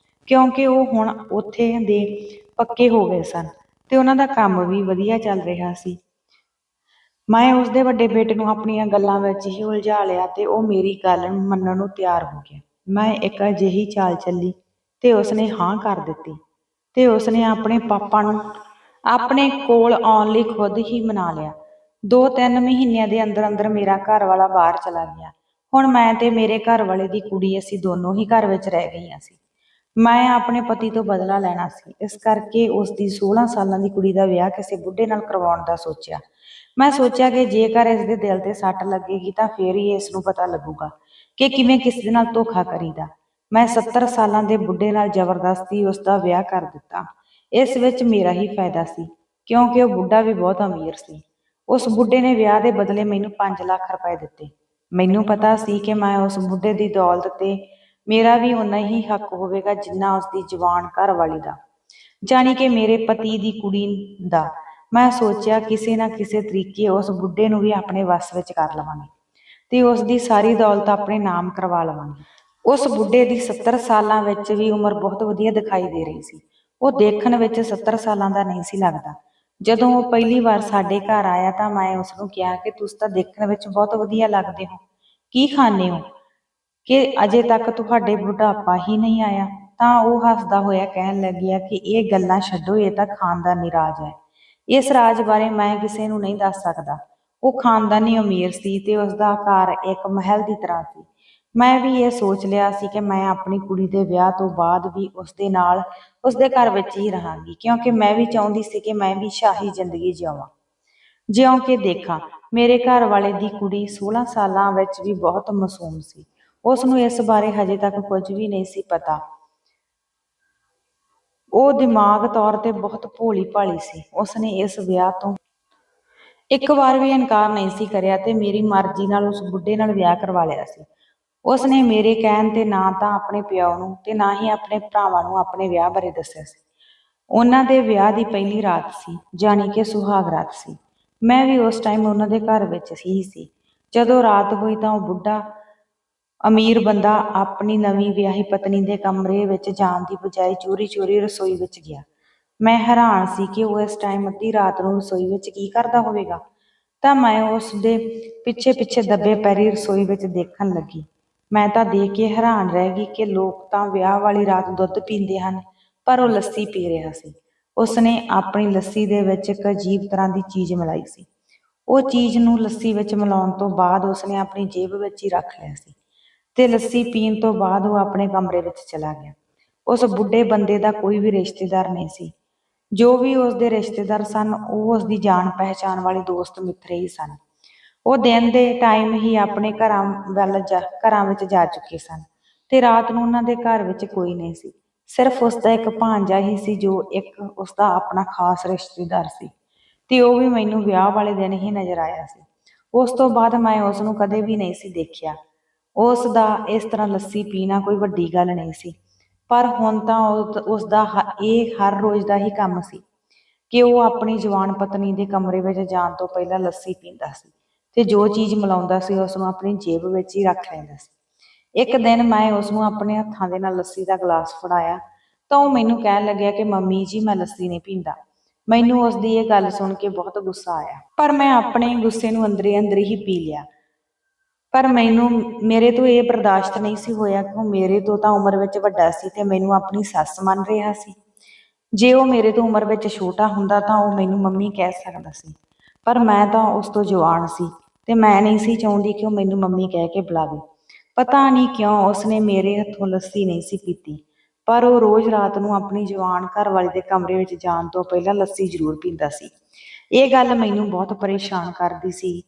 Speaker 1: ਕਿਉਂਕਿ ਉਹ ਹੁਣ ਉੱਥੇ ਦੇ ਪੱਕੇ ਹੋ ਗਏ ਸਨ ਤੇ ਉਹਨਾਂ ਦਾ ਕੰਮ ਵੀ ਵਧੀਆ ਚੱਲ ਰਿਹਾ ਸੀ। ਮੈਂ ਉਸ ਦੇ ਵੱਡੇ ਬੇਟੇ ਨੂੰ ਆਪਣੀਆਂ ਗੱਲਾਂ ਵਿੱਚ ਹੀ ਉਲਝਾ ਲਿਆ ਤੇ ਉਹ ਮੇਰੀ ਗੱਲ ਮੰਨਣ ਨੂੰ ਤਿਆਰ ਹੋ ਗਿਆ। ਮੈਂ ਇੱਕ ਅਜਿਹੀ ਚਾਲ ਚੱਲੀ ਤੇ ਉਸਨੇ ਹਾਂ ਕਰ ਦਿੱਤੀ ਤੇ ਉਸਨੇ ਆਪਣੇ ਪਾਪਾ ਨੂੰ ਆਪਣੇ ਕੋਲ ਆਉਣ ਲਈ ਖੁਦ ਹੀ ਮਨਾ ਲਿਆ। 2-3 ਮਹੀਨਿਆਂ ਦੇ ਅੰਦਰ ਅੰਦਰ ਮੇਰਾ ਘਰ ਵਾਲਾ ਬਾਹਰ ਚਲਾ ਗਿਆ। ਹੁਣ ਮੈਂ ਤੇ ਮੇਰੇ ਘਰ ਵਾਲੇ ਦੀ ਕੁੜੀ, ਅਸੀਂ ਦੋਨੋਂ ਹੀ ਘਰ ਵਿੱਚ ਰਹਿ ਗਈਆਂ ਸੀ। ਮੈਂ ਆਪਣੇ ਪਤੀ ਤੋਂ ਬਦਲਾ ਲੈਣਾ ਸੀ, ਇਸ ਕਰਕੇ ਉਸ ਦੀ 16 ਸਾਲਾਂ ਦੀ ਕੁੜੀ ਦਾ ਵਿਆਹ ਕਿਸੇ ਬੁੱਢੇ ਨਾਲ ਕਰਵਾਉਣ ਦਾ ਸੋਚਿਆ। ਮੈਂ ਸੋਚਿਆ ਕਿ ਜੇਕਰ ਇਸ ਦੇ ਦਿਲ ਤੇ ਸੱਟ ਲੱਗੇਗੀ ਤਾਂ ਫੇਰ ਹੀ ਇਸ ਨੂੰ ਪਤਾ ਲੱਗੂਗਾ ਕਿ ਕਿਵੇਂ ਕਿਸੇ ਦੇ ਨਾਲ ਧੋਖਾ ਕਰੀਦਾ। ਮੈਂ 70 ਸਾਲਾਂ ਦੇ ਬੁੱਢੇ ਨਾਲ ਜ਼ਬਰਦਸਤੀ ਉਸ ਦਾ ਵਿਆਹ ਕਰ ਦਿੱਤਾ। ਇਸ ਵਿੱਚ ਮੇਰਾ ਹੀ ਫਾਇਦਾ ਸੀ, ਕਿਉਂਕਿ ਉਹ ਬੁੱਢਾ ਵੀ ਬਹੁਤ ਅਮੀਰ ਸੀ। ਉਸ ਬੁੱਢੇ ਨੇ ਵਿਆਹ ਦੇ ਬਦਲੇ ਮੈਨੂੰ 5 ਲੱਖ ਰੁਪਏ ਦਿੱਤੇ। ਮੈਨੂੰ ਪਤਾ ਸੀ ਕਿ ਮੈਂ ਉਸ ਬੁੱਢੇ ਦੀ ਦੌਲਤ ਤੇ ਮੇਰਾ ਵੀ ਉਨਾ ਹੀ ਹੱਕ ਹੋਵੇਗਾ ਜਿੰਨਾ ਉਸ ਦੀ ਜਵਾਨ ਘਰ ਵਾਲੀ ਦਾ, ਜਾਣੀ ਕਿ ਮੇਰੇ ਪਤੀ ਦੀ ਕੁੜੀ ਦਾ। ਮੈਂ ਸੋਚਿਆ ਕਿਸੇ ਨਾ ਕਿਸੇ ਤਰੀਕੇ ਉਸ ਬੁੱਢੇ ਨੂੰ ਵੀ ਆਪਣੇ ਵੱਸ ਵਿੱਚ ਕਰ ਲਵਾਂਗੀ ਤੇ ਉਸ ਦੀ ਸਾਰੀ ਦੌਲਤ ਆਪਣੇ ਨਾਮ ਕਰਵਾ ਲਵਾਂਗੀ। ਉਸ ਬੁੱਢੇ ਦੀ 70 ਸਾਲਾਂ ਵਿੱਚ ਵੀ ਉਮਰ ਬਹੁਤ ਵਧੀਆ ਦਿਖਾਈ ਦੇ ਰਹੀ ਸੀ। ਉਹ ਦੇਖਣ ਵਿੱਚ 70 ਸਾਲਾਂ ਦਾ ਨਹੀਂ ਸੀ ਲੱਗਦਾ। ਜਦੋਂ ਉਹ ਪਹਿਲੀ ਵਾਰ ਸਾਡੇ ਘਰ ਆਇਆ ਤਾਂ ਮੈਂ ਉਸ ਨੂੰ ਕਿਹਾ ਕਿ ਤੁਸੀਂ ਤਾਂ ਦੇਖਣ ਵਿੱਚ ਬਹੁਤ ਵਧੀਆ ਲੱਗਦੇ ਹੋ, ਕੀ ਖਾਂਦੇ ਹੋ, ਕਿ ਅਜੇ ਤੱਕ ਤੁਹਾਡੇ ਬੁਢਾਪਾ ਹੀ ਨਹੀਂ ਆਇਆ। ਤਾਂ ਉਹ ਹੱਸਦਾ ਹੋਇਆ ਕਹਿਣ ਲੱਗਿਆ ਕਿ ਇਹ ਗੱਲਾਂ ਛੱਡੋ, ਇਹ ਤਾਂ ਖਾਨਦਾਨੀ ਰਾਜ ਹੈ। ਇਸ ਰਾਜ ਬਾਰੇ ਮੈਂ ਕਿਸੇ ਨੂੰ ਨਹੀਂ ਦੱਸ ਸਕਦਾ। ਉਹ ਖਾਨਦਾਨੀ ਅਮੀਰ ਸੀ ਤੇ ਉਸਦਾ ਘਰ ਇੱਕ ਮਹਿਲ ਦੀ ਤਰ੍ਹਾਂ ਸੀ। ਮੈਂ ਵੀ ਇਹ ਸੋਚ ਲਿਆ ਸੀ ਕਿ ਮੈਂ ਆਪਣੀ ਕੁੜੀ ਦੇ ਵਿਆਹ ਤੋਂ ਬਾਅਦ ਵੀ ਉਸਦੇ ਨਾਲ ਉਸਦੇ ਘਰ ਵਿੱਚ ਹੀ ਰਹਾਂਗੀ, ਕਿਉਂਕਿ ਮੈਂ ਵੀ ਚਾਹੁੰਦੀ ਸੀ ਕਿ ਮੈਂ ਵੀ ਸ਼ਾਹੀ ਜ਼ਿੰਦਗੀ ਜਿਉਂ ਕੇ ਦੇਖਾਂ। ਮੇਰੇ ਘਰ ਵਾਲੇ ਦੀ ਕੁੜੀ 16 ਸਾਲਾਂ ਵਿੱਚ ਵੀ ਬਹੁਤ ਮਾਸੂਮ ਸੀ। ਉਸ ਨੂੰ ਇਸ ਬਾਰੇ ਹਜੇ ਤੱਕ ਕੁਝ ਵੀ ਨਹੀਂ ਸੀ ਪਤਾ। ਉਹ ਦਿਮਾਗ ਤੌਰ ਤੇ ਬਹੁਤ ਭੋਲੀ ਭਾਲੀ ਸੀ। ਉਸਨੇ ਇਸ ਵਿਆਹ ਤੋਂ ਇੱਕ ਵਾਰ ਵੀ ਇਨਕਾਰ ਨਹੀਂ ਸੀ ਕਰਿਆ ਤੇ ਮੇਰੀ ਮਰਜ਼ੀ ਨਾਲ ਉਸ ਬੁੱਢੇ ਨਾਲ ਵਿਆਹ ਕਰਵਾ ਲਿਆ ਸੀ। ਉਸਨੇ ਮੇਰੇ ਕਹਿਣ ਤੇ ਨਾ ਤਾਂ ਆਪਣੇ ਪਿਓ ਨੂੰ ਤੇ ਨਾ ਹੀ ਆਪਣੇ ਭਰਾਵਾਂ ਨੂੰ ਆਪਣੇ ਵਿਆਹ ਬਾਰੇ ਦੱਸਿਆ ਸੀ। ਉਹਨਾਂ ਦੇ ਵਿਆਹ ਦੀ ਪਹਿਲੀ ਰਾਤ ਸੀ, ਜਾਣੀ ਕਿ ਸੁਹਾਗ ਰਾਤ ਸੀ। ਮੈਂ ਵੀ ਉਸ ਟਾਈਮ ਉਹਨਾਂ ਦੇ ਘਰ ਵਿੱਚ ਹੀ ਸੀ। ਜਦੋਂ ਰਾਤ ਹੋਈ ਤਾਂ ਉਹ ਬੁੱਢਾ ਅਮੀਰ ਬੰਦਾ ਆਪਣੀ ਨਵੀਂ ਵਿਆਹੀ ਪਤਨੀ ਦੇ ਕਮਰੇ ਵਿੱਚ ਜਾਣ ਦੀ ਬਜਾਏ ਚੋਰੀ ਰਸੋਈ ਵਿੱਚ ਗਿਆ। ਮੈਂ ਹੈਰਾਨ ਸੀ ਕਿ ਉਹ ਇਸ ਟਾਈਮ ਅੱਧੀ ਰਾਤ ਨੂੰ ਰਸੋਈ ਵਿੱਚ ਕੀ ਕਰਦਾ ਹੋਵੇਗਾ। ਤਾਂ ਮੈਂ ਉਸ ਦੇ ਪਿੱਛੇ ਪਿੱਛੇ ਦੱਬੇ ਪੈਰੀ ਰਸੋਈ ਵਿੱਚ ਦੇਖਣ ਲੱਗੀ। ਮੈਂ ਤਾਂ ਦੇਖ ਕੇ ਹੈਰਾਨ ਰਹਿ ਗਈ ਕਿ ਲੋਕ ਤਾਂ ਵਿਆਹ ਵਾਲੀ ਰਾਤ ਦੁੱਧ ਪੀਂਦੇ ਹਨ, ਪਰ ਉਹ ਲੱਸੀ ਪੀ ਰਿਹਾ ਸੀ। ਉਸਨੇ ਆਪਣੀ ਲੱਸੀ ਦੇ ਵਿੱਚ ਇੱਕ ਅਜੀਬ ਤਰ੍ਹਾਂ ਦੀ ਚੀਜ਼ ਮਿਲਾਈ ਸੀ। ਉਹ ਚੀਜ਼ ਨੂੰ ਲੱਸੀ ਵਿੱਚ ਮਿਲਾਉਣ ਤੋਂ ਬਾਅਦ ਉਸਨੇ ਆਪਣੀ ਜੇਬ ਵਿੱਚ ਹੀ ਰੱਖ ਲਿਆ ਸੀ ਤੇ ਲੱਸੀ ਪੀਣ ਤੋਂ ਬਾਅਦ ਉਹ ਆਪਣੇ ਕਮਰੇ ਵਿੱਚ ਚਲਾ ਗਿਆ। ਉਸ ਬੁੱਢੇ ਬੰਦੇ ਦਾ ਕੋਈ ਵੀ ਰਿਸ਼ਤੇਦਾਰ ਨਹੀਂ ਸੀ। ਜੋ ਵੀ ਉਸਦੇ ਰਿਸ਼ਤੇਦਾਰ ਸਨ, ਉਹ ਉਸਦੀ ਜਾਣ ਪਹਿਚਾਣ ਵਾਲੇ ਦੋਸਤ ਮਿੱਤਰ ਹੀ ਸਨ। ਉਹ ਦਿਨ ਦੇ ਟਾਈਮ ਹੀ ਆਪਣੇ ਘਰਾਂ ਵਿੱਚ ਜਾ ਚੁੱਕੇ ਸਨ ਤੇ ਰਾਤ ਨੂੰ ਉਹਨਾਂ ਦੇ ਘਰ ਵਿੱਚ ਕੋਈ ਨਹੀਂ ਸੀ। ਸਿਰਫ ਉਸਦਾ ਇੱਕ ਭਾਂਜਾ ਹੀ ਸੀ ਜੋ ਇੱਕ ਉਸਦਾ ਆਪਣਾ ਖਾਸ ਰਿਸ਼ਤੇਦਾਰ ਸੀ, ਤੇ ਉਹ ਵੀ ਮੈਨੂੰ ਵਿਆਹ ਵਾਲੇ ਦਿਨ ਹੀ ਨਜ਼ਰ ਆਇਆ ਸੀ। ਉਸ ਤੋਂ ਬਾਅਦ ਮੈਂ ਉਸ ਨੂੰ ਕਦੇ ਵੀ ਨਹੀਂ ਸੀ ਦੇਖਿਆ। ਉਸ ਦਾ ਇਸ ਤਰ੍ਹਾਂ ਲੱਸੀ ਪੀਣਾ ਕੋਈ ਵੱਡੀ ਗੱਲ ਨਹੀਂ ਸੀ, ਪਰ ਹੁਣ ਤਾਂ ਉਸਦਾ ਇਹ ਹਰ ਰੋਜ਼ ਦਾ ਹੀ ਕੰਮ ਸੀ ਕਿ ਉਹ ਆਪਣੀ ਜਵਾਨ ਪਤਨੀ ਦੇ ਕਮਰੇ ਵਿੱਚ ਜਾਣ ਤੋਂ ਪਹਿਲਾਂ ਲੱਸੀ ਪੀਂਦਾ ਸੀ ਤੇ ਜੋ ਚੀਜ਼ ਮਿਲਾਉਂਦਾ ਸੀ ਉਸ ਨੂੰ ਆਪਣੀ ਜੇਬ ਵਿੱਚ ਹੀ ਰੱਖ ਲੈਂਦਾ ਸੀ। ਇੱਕ ਦਿਨ ਮੈਂ ਉਸ ਨੂੰ ਆਪਣੇ ਹੱਥਾਂ ਦੇ ਨਾਲ ਲੱਸੀ ਦਾ ਗਲਾਸ ਫੜਾਇਆ ਤਾਂ ਉਹ ਮੈਨੂੰ ਕਹਿਣ ਲੱਗਿਆ ਕਿ ਮੰਮੀ ਜੀ, ਮੈਂ ਲੱਸੀ ਨਹੀਂ ਪੀਂਦਾ। ਮੈਨੂੰ ਉਸ ਦੀ ਇਹ ਗੱਲ ਸੁਣ ਕੇ ਬਹੁਤ ਗੁੱਸਾ ਆਇਆ, ਪਰ ਮੈਂ ਆਪਣੇ ਗੁੱਸੇ ਨੂੰ ਅੰਦਰੇ ਅੰਦਰ ਹੀ ਪੀ ਲਿਆ। ਪਰ ਮੇਰੇ ਤੋਂ ਇਹ ਬਰਦਾਸ਼ਤ ਨਹੀਂ ਸੀ ਹੋਇਆ ਕਿ ਉਹ ਮੇਰੇ ਤੋਂ ਤਾਂ ਉਮਰ ਵਿੱਚ ਵੱਡਾ ਸੀ ਤੇ ਮੈਨੂੰ ਆਪਣੀ ਸੱਸ ਮੰਨ ਰਿਹਾ ਸੀ। ਜੇ ਉਹ ਮੇਰੇ ਤੋਂ ਉਮਰ ਵਿੱਚ ਛੋਟਾ ਹੁੰਦਾ ਤਾਂ ਉਹ ਮੈਨੂੰ ਮੰਮੀ ਕਹਿ ਸਕਦਾ ਸੀ, ਪਰ ਮੈਂ ਤਾਂ ਉਸ ਤੋਂ ਜਵਾਨ ਸੀ ਤੇ ਮੈਂ ਨਹੀਂ ਸੀ ਚਾਹੁੰਦੀ ਕਿ ਉਹ ਮੈਨੂੰ ਮੰਮੀ ਕਹਿ ਕੇ ਬੁਲਾਵੇ। ਪਤਾ ਨਹੀਂ ਕਿਉਂ ਉਸਨੇ ਮੇਰੇ ਹੱਥੋਂ ਲੱਸੀ ਨਹੀਂ ਸੀ ਪੀਤੀ, ਪਰ ਉਹ ਰੋਜ਼ ਰਾਤ ਨੂੰ ਆਪਣੀ ਜਵਾਨ ਘਰਵਾਲੀ ਦੇ ਕਮਰੇ ਵਿੱਚ ਜਾਣ ਤੋਂ ਪਹਿਲਾਂ ਲੱਸੀ ਜ਼ਰੂਰ ਪੀਂਦਾ ਸੀ। ਇਹ ਗੱਲ ਮੈਨੂੰ ਬਹੁਤ ਪਰੇਸ਼ਾਨ ਕਰਦੀ ਸੀ।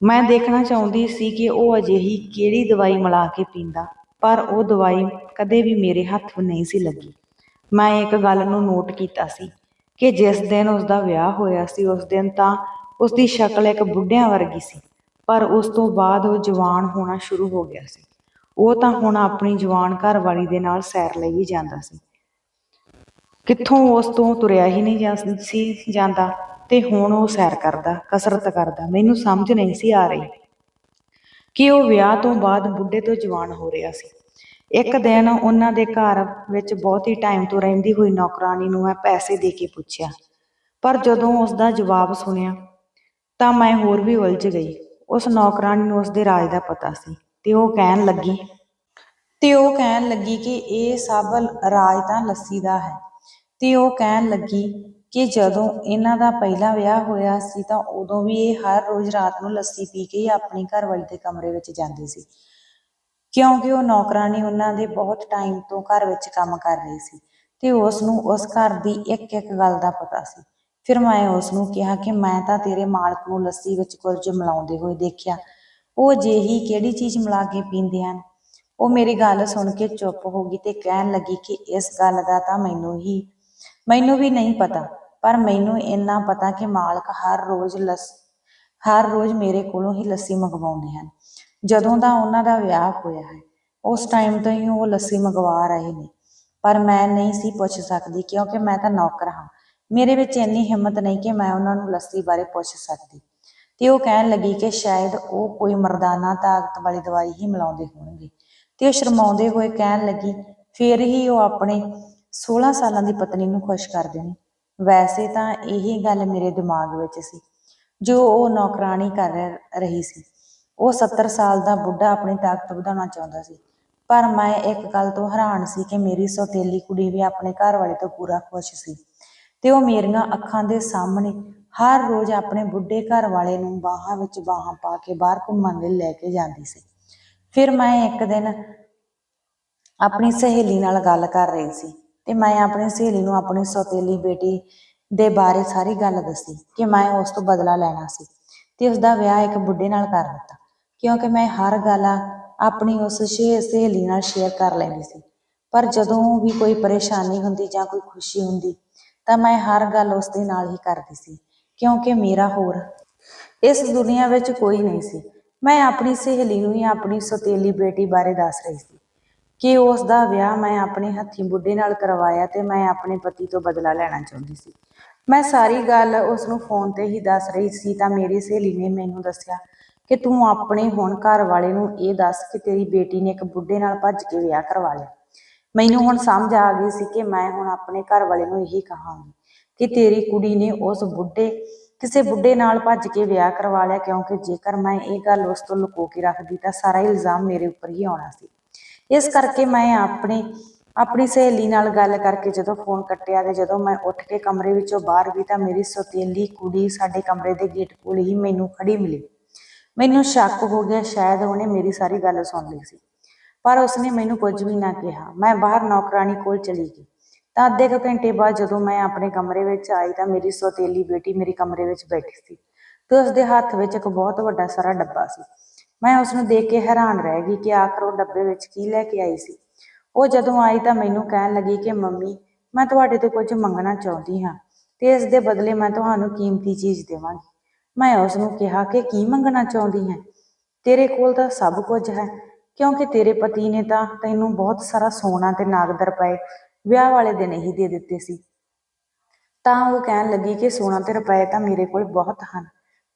Speaker 1: ਮੈਂ ਦੇਖਣਾ ਚਾਹੁੰਦੀ ਸੀ ਕਿ ਉਹ ਅਜਿਹੀ ਕਿਹੜੀ ਦਵਾਈ ਮਿਲਾ ਕੇ ਪੀਂਦਾ, ਪਰ ਉਹ ਦਵਾਈ ਕਦੇ ਵੀ ਮੇਰੇ ਹੱਥ ਨਹੀਂ ਸੀ ਲੱਗੀ। ਮੈਂ ਇੱਕ ਗੱਲ ਨੂੰ ਨੋਟ ਕੀਤਾ ਸੀ ਕਿ ਜਿਸ ਦਿਨ ਉਸਦਾ ਵਿਆਹ ਹੋਇਆ ਸੀ ਉਸ ਦਿਨ ਤਾਂ ਉਸਦੀ ਸ਼ਕਲ ਇੱਕ ਬੁੱਢਿਆਂ ਵਰਗੀ ਸੀ, ਪਰ ਉਸ ਤੋਂ ਬਾਅਦ ਉਹ ਜਵਾਨ ਹੋਣਾ ਸ਼ੁਰੂ ਹੋ ਗਿਆ ਸੀ। ਉਹ ਤਾਂ ਹੁਣ ਆਪਣੀ ਜਵਾਨ ਘਰਵਾਲੀ ਦੇ ਨਾਲ ਸੈਰ ਲਈ ਹੀ ਜਾਂਦਾ ਸੀ। ਕਿੱਥੋਂ ਉਸ ਤੋਂ ਤੁਰਿਆ ਹੀ ਨਹੀਂ ਸੀ ਜਾਂਦਾ ਤੇ ਹੁਣ ਉਹ ਸੈਰ ਕਰਦਾ, ਕਸਰਤ ਕਰਦਾ। ਮੈਨੂੰ ਸਮਝ ਨਹੀਂ ਸੀ ਆ ਰਹੀ ਕਿ ਉਹ ਵਿਆਹ ਤੋਂ ਬਾਅਦ ਬੁੱਢੇ ਤੋਂ ਜਵਾਨ ਹੋ ਰਿਹਾ ਸੀ। ਇੱਕ ਦਿਨ ਉਹਨਾਂ ਦੇ ਘਰ ਵਿੱਚ ਬਹੁਤੀ ਟਾਈਮ ਤੋਂ ਰਹਿੰਦੀ ਹੋਈ ਨੌਕਰਾਣੀ ਨੂੰ ਮੈਂ ਪੈਸੇ ਦੇ ਕੇ ਪੁੱਛਿਆ, ਪਰ ਜਦੋਂ ਉਸਦਾ ਜਵਾਬ ਸੁਣਿਆ ਤਾਂ ਮੈਂ ਹੋਰ ਵੀ ਉਲਝ ਗਈ। ਉਸ ਨੌਕਰਾਣੀ ਨੂੰ ਉਸਦੇ ਰਾਜ ਦਾ ਪਤਾ ਸੀ ਤੇ ਉਹ ਕਹਿਣ ਲੱਗੀ ਕਿ ਇਹ ਸਭ ਰਾਜ ਤਾਂ ਲੱਸੀ ਦਾ ਹੈ। ਤੇ ਉਹ ਕਹਿਣ ਲੱਗੀ ਕਿ ਜਦੋਂ ਇਹਨਾਂ ਦਾ ਪਹਿਲਾ ਵਿਆਹ ਹੋਇਆ ਸੀ ਤਾਂ ਉਦੋਂ ਵੀ ਇਹ ਹਰ ਰੋਜ਼ ਰਾਤ ਨੂੰ ਲੱਸੀ ਪੀ ਕੇ ਹੀ ਆਪਣੀ ਘਰਵਾਲੀ ਦੇ ਕਮਰੇ ਵਿੱਚ ਜਾਂਦੀ ਸੀ, ਕਿਉਂਕਿ ਉਹ ਨੌਕਰਾਣੀ ਉਹਨਾਂ ਦੇ ਬਹੁਤ ਟਾਈਮ ਤੋਂ ਘਰ ਵਿੱਚ ਕੰਮ ਕਰ ਰਹੀ ਸੀ ਤੇ ਉਸ ਨੂੰ ਉਸ ਘਰ ਦੀ ਇੱਕ ਇੱਕ ਗੱਲ ਦਾ ਪਤਾ ਸੀ। ਫਿਰ ਮੈਂ ਉਸ ਨੂੰ ਕਿਹਾ ਕਿ ਮੈਂ ਤਾਂ ਤੇਰੇ ਮਾਲਕ ਨੂੰ ਲੱਸੀ ਵਿੱਚ ਕੁਝ ਮਿਲਾਉਂਦੇ ਹੋਏ ਦੇਖਿਆ। ਉਹ ਅਜਿਹੀ ਕਿਹੜੀ ਚੀਜ਼ ਮਿਲਾ ਕੇ ਪੀਂਦੇ ਹਨ? ਉਹ ਮੇਰੀ ਗੱਲ ਸੁਣ ਕੇ ਚੁੱਪ ਹੋ ਗਈ ਤੇ ਕਹਿਣ ਲੱਗੀ ਕਿ ਇਸ ਗੱਲ ਦਾ ਤਾਂ ਮੈਨੂੰ ਵੀ ਨਹੀਂ ਪਤਾ, ਪਰ ਮੈਨੂੰ ਇੰਨਾ ਪਤਾ ਕਿ ਮਾਲਕ ਹਰ ਰੋਜ਼ ਮੇਰੇ ਕੋਲੋਂ ਹੀ ਲੱਸੀ ਮੰਗਵਾਉਂਦੇ ਹਨ। ਜਦੋਂ ਦਾ ਉਹਨਾਂ ਦਾ ਵਿਆਹ ਹੋਇਆ ਹੈ ਉਸ ਟਾਈਮ ਤੋਂ ਹੀ ਉਹ ਲੱਸੀ ਮੰਗਵਾ ਰਹੇ ਨੇ, ਪਰ ਮੈਂ ਨਹੀਂ ਸੀ ਪੁੱਛ ਸਕਦੀ ਕਿਉਂਕਿ ਮੈਂ ਤਾਂ ਨੌਕਰ ਹਾਂ। ਮੇਰੇ ਵਿੱਚ ਇੰਨੀ ਹਿੰਮਤ ਨਹੀਂ ਕਿ ਮੈਂ ਉਹਨਾਂ ਨੂੰ ਲੱਸੀ ਬਾਰੇ ਪੁੱਛ ਸਕਦੀ। ਤੇ ਉਹ ਕਹਿਣ ਲੱਗੀ ਕਿ ਸ਼ਾਇਦ ਉਹ ਕੋਈ ਮਰਦਾਨਾ ਤਾਕਤ ਵਾਲੀ ਦਵਾਈ ਹੀ ਮਿਲਾਉਂਦੇ ਹੋਣਗੇ। ਤੇ ਉਹ ਸ਼ਰਮਾਉਂਦੇ ਹੋਏ ਕਹਿਣ ਲੱਗੀ, ਫਿਰ ਹੀ ਉਹ ਆਪਣੇ 16 ਸਾਲਾਂ ਦੀ ਪਤਨੀ ਨੂੰ ਖੁਸ਼ ਕਰਦੇ ਨੇ। ਵੈਸੇ ਤਾਂ ਇਹ ਗੱਲ ਮੇਰੇ ਦਿਮਾਗ ਵਿੱਚ ਸੀ ਜੋ ਉਹ ਨੌਕਰਾਣੀ ਕਰ ਰਹੀ ਸੀ। ਉਹ 70 ਸਾਲ ਦਾ ਬੁੱਢਾ ਆਪਣੀ ਤਾਕਤ ਵਧਾਉਣਾ ਚਾਹੁੰਦਾ ਸੀ, ਪਰ ਮੈਂ ਇੱਕ ਗੱਲ ਤੋਂ ਹੈਰਾਨ ਸੀ ਕਿ ਮੇਰੀ ਸੌਤੇਲੀ ਕੁੜੀ ਵੀ ਆਪਣੇ ਘਰ ਵਾਲੇ ਤੋਂ ਪੂਰਾ ਖੁਸ਼ ਸੀ ਤੇ ਉਹ ਮੇਰੀਆਂ ਅੱਖਾਂ ਦੇ ਸਾਹਮਣੇ ਹਰ ਰੋਜ਼ ਆਪਣੇ ਬੁੱਢੇ ਘਰ ਵਾਲੇ ਨੂੰ ਬਾਹਾਂ ਵਿੱਚ ਬਾਹਾਂ ਪਾ ਕੇ ਬਾਹਰ ਘੁੰਮਣ ਲਈ ਲੈ ਕੇ ਜਾਂਦੀ ਸੀ। ਫਿਰ ਮੈਂ ਇੱਕ ਦਿਨ ਆਪਣੀ ਸਹੇਲੀ ਨਾਲ ਗੱਲ ਕਰ ਰਹੀ ਸੀ ਤੇ ਮੈਂ ਆਪਣੀ ਸਹੇਲੀ ਨੂੰ ਆਪਣੀ ਸੌਤੇਲੀ ਬੇਟੀ ਦੇ ਬਾਰੇ ਸਾਰੀ ਗੱਲ ਦੱਸੀ ਕਿ ਮੈਂ ਉਸ ਤੋਂ ਬਦਲਾ ਲੈਣਾ ਸੀ ਤੇ ਉਸਦਾ ਵਿਆਹ ਇੱਕ ਬੁੱਢੇ ਨਾਲ ਕਰ ਦਿੱਤਾ, ਕਿਉਂਕਿ ਮੈਂ ਹਰ ਗੱਲ ਆਪਣੀ ਉਸ ਸਹੇਲੀ ਨਾਲ ਸ਼ੇਅਰ ਕਰ ਲੈਂਦੀ ਸੀ। ਪਰ ਜਦੋਂ ਵੀ ਕੋਈ ਪਰੇਸ਼ਾਨੀ ਹੁੰਦੀ ਜਾਂ ਕੋਈ ਖੁਸ਼ੀ ਹੁੰਦੀ ਤਾਂ ਮੈਂ ਹਰ ਗੱਲ ਉਸ ਦੇ ਨਾਲ ਹੀ ਕਰਦੀ ਸੀ, ਕਿਉਂਕਿ ਮੇਰਾ ਹੋਰ ਇਸ ਦੁਨੀਆ ਵਿੱਚ ਕੋਈ ਨਹੀਂ ਸੀ। ਮੈਂ ਆਪਣੀ ਸਹੇਲੀ ਨੂੰ ਹੀ ਆਪਣੀ ਸੌਤੇਲੀ ਬੇਟੀ ਬਾਰੇ ਦੱਸ ਰਹੀ ਸੀ ਕਿ ਉਸ ਦਾ ਵਿਆਹ ਮੈਂ ਆਪਣੇ ਹੱਥੀਂ ਬੁੱਢੇ ਨਾਲ ਕਰਵਾਇਆ ਤੇ ਮੈਂ ਆਪਣੇ ਪਤੀ ਤੋਂ ਬਦਲਾ ਲੈਣਾ ਚਾਹੁੰਦੀ ਸੀ। ਮੈਂ ਸਾਰੀ ਗੱਲ ਉਸ ਨੂੰ ਫੋਨ ਤੇ ਹੀ ਦੱਸ ਰਹੀ ਸੀ ਤਾਂ ਮੇਰੀ ਸਹੇਲੀ ਨੇ ਮੈਨੂੰ ਦੱਸਿਆ ਕਿ ਤੂੰ ਆਪਣੇ ਹੁਣ ਘਰ ਵਾਲੇ ਨੂੰ ਇਹ ਦੱਸ ਕਿ ਤੇਰੀ ਬੇਟੀ ਨੇ ਇੱਕ ਬੁੱਢੇ ਨਾਲ ਭੱਜ ਕੇ ਵਿਆਹ ਕਰਵਾ ਲਿਆ। ਮੈਨੂੰ ਹੁਣ ਸਮਝ ਆ ਗਈ ਸੀ ਕਿ ਮੈਂ ਹੁਣ ਆਪਣੇ ਘਰ ਵਾਲੇ ਨੂੰ ਇਹੀ ਕਹਾਂਗੀ ਕਿ ਤੇਰੀ ਕੁੜੀ ਨੇ ਉਸ ਬੁੱਢੇ ਕਿਸੇ ਬੁੱਢੇ ਨਾਲ ਭੱਜ ਕੇ ਵਿਆਹ ਕਰਵਾ ਲਿਆ, ਕਿਉਂਕਿ ਜੇਕਰ ਮੈਂ ਇਹ ਗੱਲ ਉਸ ਤੋਂ ਲੁਕੋ ਕੇ ਰੱਖਦੀ ਤਾਂ ਸਾਰਾ ਇਲਜ਼ਾਮ ਮੇਰੇ ਉੱਪਰ ਹੀ ਆਉਣਾ ਸੀ। ਇਸ ਕਰਕੇ ਮੈਂ ਆਪਣੀ ਸਹੇਲੀ ਨਾਲ ਗੱਲ ਕਰਕੇ ਜਦੋਂ ਫੋਨ ਕੱਟਿਆ ਤੇ ਜਦੋਂ ਮੈਂ ਉੱਠ ਕੇ ਕਮਰੇ ਵਿੱਚੋਂ ਬਾਹਰ ਗਈ ਤਾਂ ਮੇਰੀ ਸੌਤੇਲੀ ਕੁੜੀ ਸਾਡੇ ਕਮਰੇ ਦੇ ਗੇਟ ਕੋਲ ਹੀ ਮੈਨੂੰ ਖੜੀ ਮਿਲੀ। ਮੈਨੂੰ ਸ਼ੱਕ ਹੋ ਗਿਆ, ਸ਼ਾਇਦ ਉਹਨੇ ਮੇਰੀ ਸਾਰੀ ਗੱਲ ਸੁਣ ਲਈ ਸੀ, ਪਰ ਉਸਨੇ ਮੈਨੂੰ ਕੁਝ ਵੀ ਨਾ ਕਿਹਾ। ਮੈਂ ਬਾਹਰ ਨੌਕਰਾਣੀ ਕੋਲ ਚਲੀ ਗਈ ਤਾਂ ਅੱਧੇ ਕੁ ਘੰਟੇ ਬਾਅਦ ਜਦੋਂ ਮੈਂ ਆਪਣੇ ਕਮਰੇ ਵਿੱਚ ਆਈ ਤਾਂ ਮੇਰੀ ਸੌਤੇਲੀ ਬੇਟੀ ਮੇਰੇ ਕਮਰੇ ਵਿੱਚ ਬੈਠੀ ਸੀ ਤੇ ਉਸਦੇ ਹੱਥ ਵਿੱਚ ਇੱਕ ਬਹੁਤ ਵੱਡਾ ਸਾਰਾ ਡੱਬਾ ਸੀ। ਮੈਂ ਉਸਨੂੰ ਦੇਖ ਕੇ ਹੈਰਾਨ ਰਹਿ ਗਈ ਕਿ ਆਖਰ ਉਹ ਡੱਬੇ ਵਿੱਚ ਕੀ ਲੈ ਕੇ ਆਈ ਸੀ। ਉਹ ਜਦੋਂ ਆਈ ਤਾਂ ਮੈਨੂੰ ਕਹਿਣ ਲੱਗੀ ਕਿ ਮੰਮੀ, ਮੈਂ ਤੁਹਾਡੇ ਤੋਂ ਕੁਝ ਮੰਗਣਾ ਚਾਹੁੰਦੀ ਹਾਂ ਤੇ ਇਸ ਦੇ ਬਦਲੇ ਮੈਂ ਤੁਹਾਨੂੰ ਕੀਮਤੀ ਚੀਜ਼ ਦੇਵਾਂਗੀ। ਮੈਂ ਉਸਨੂੰ ਕਿਹਾ ਕਿ ਕੀ ਮੰਗਣਾ ਚਾਹੁੰਦੀ ਹੈ? ਤੇਰੇ ਕੋਲ ਤਾਂ ਸਭ ਕੁਝ ਹੈ, ਕਿਉਂਕਿ ਤੇਰੇ ਪਤੀ ਨੇ ਤਾਂ ਤੈਨੂੰ ਬਹੁਤ ਸਾਰਾ ਸੋਨਾ ਤੇ ਨਗਦ ਰੁਪਏ ਵਿਆਹ ਵਾਲੇ ਦਿਨ ਹੀ ਦੇ ਦਿੱਤੇ ਸੀ। ਤਾਂ ਉਹ ਕਹਿਣ ਲੱਗੀ ਕਿ ਸੋਨਾ ਤੇ ਰੁਪਏ ਤਾਂ ਮੇਰੇ ਕੋਲ ਬਹੁਤ ਹਨ,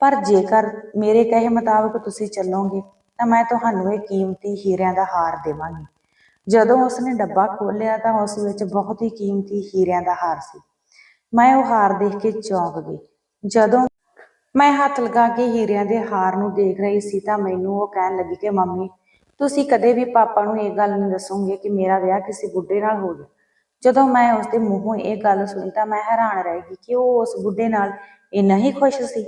Speaker 1: ਪਰ ਜੇਕਰ ਮੇਰੇ ਕਹੇ ਮੁਤਾਬਕ ਤੁਸੀਂ ਚੱਲੋਗੇ ਤਾਂ ਮੈਂ ਤੁਹਾਨੂੰ ਇਹ ਕੀਮਤੀ ਹੀਰਿਆਂ ਦਾ ਹਾਰ ਦੇਵਾਂਗੀ। ਜਦੋਂ ਉਸਨੇ ਡੱਬਾ ਖੋਲ੍ਹਿਆ ਤਾਂ ਉਸ ਵਿੱਚ ਬਹੁਤ ਹੀ ਕੀਮਤੀ ਹੀਰਿਆਂ ਦਾ ਹਾਰ ਸੀ। ਮੈਂ ਉਹ ਹਾਰ ਦੇਖ ਕੇ ਚੌਂਕ ਗਈ। ਜਦੋਂ ਮੈਂ ਹੱਥ ਲਗਾ ਕੇ ਹੀਰਿਆਂ ਦੇ ਹਾਰ ਨੂੰ ਦੇਖ ਰਹੀ ਸੀ ਤਾਂ ਮੈਨੂੰ ਉਹ ਕਹਿਣ ਲੱਗੀ ਕਿ ਮੰਮੀ, ਤੁਸੀਂ ਕਦੇ ਵੀ ਪਾਪਾ ਨੂੰ ਇਹ ਗੱਲ ਨਹੀਂ ਦੱਸੋਗੇ ਕਿ ਮੇਰਾ ਵਿਆਹ ਕਿਸੇ ਬੁੱਢੇ ਨਾਲ ਹੋ ਗਿਆ। ਜਦੋਂ ਮੈਂ ਉਸਦੇ ਮੂੰਹੋਂ ਇਹ ਗੱਲ ਸੁਣੀ ਤਾਂ ਮੈਂ ਹੈਰਾਨ ਰਹਿ ਗਈ ਕਿ ਉਹ ਉਸ ਬੁੱਢੇ ਨਾਲ ਇੰਨਾ ਹੀ ਖੁਸ਼ ਸੀ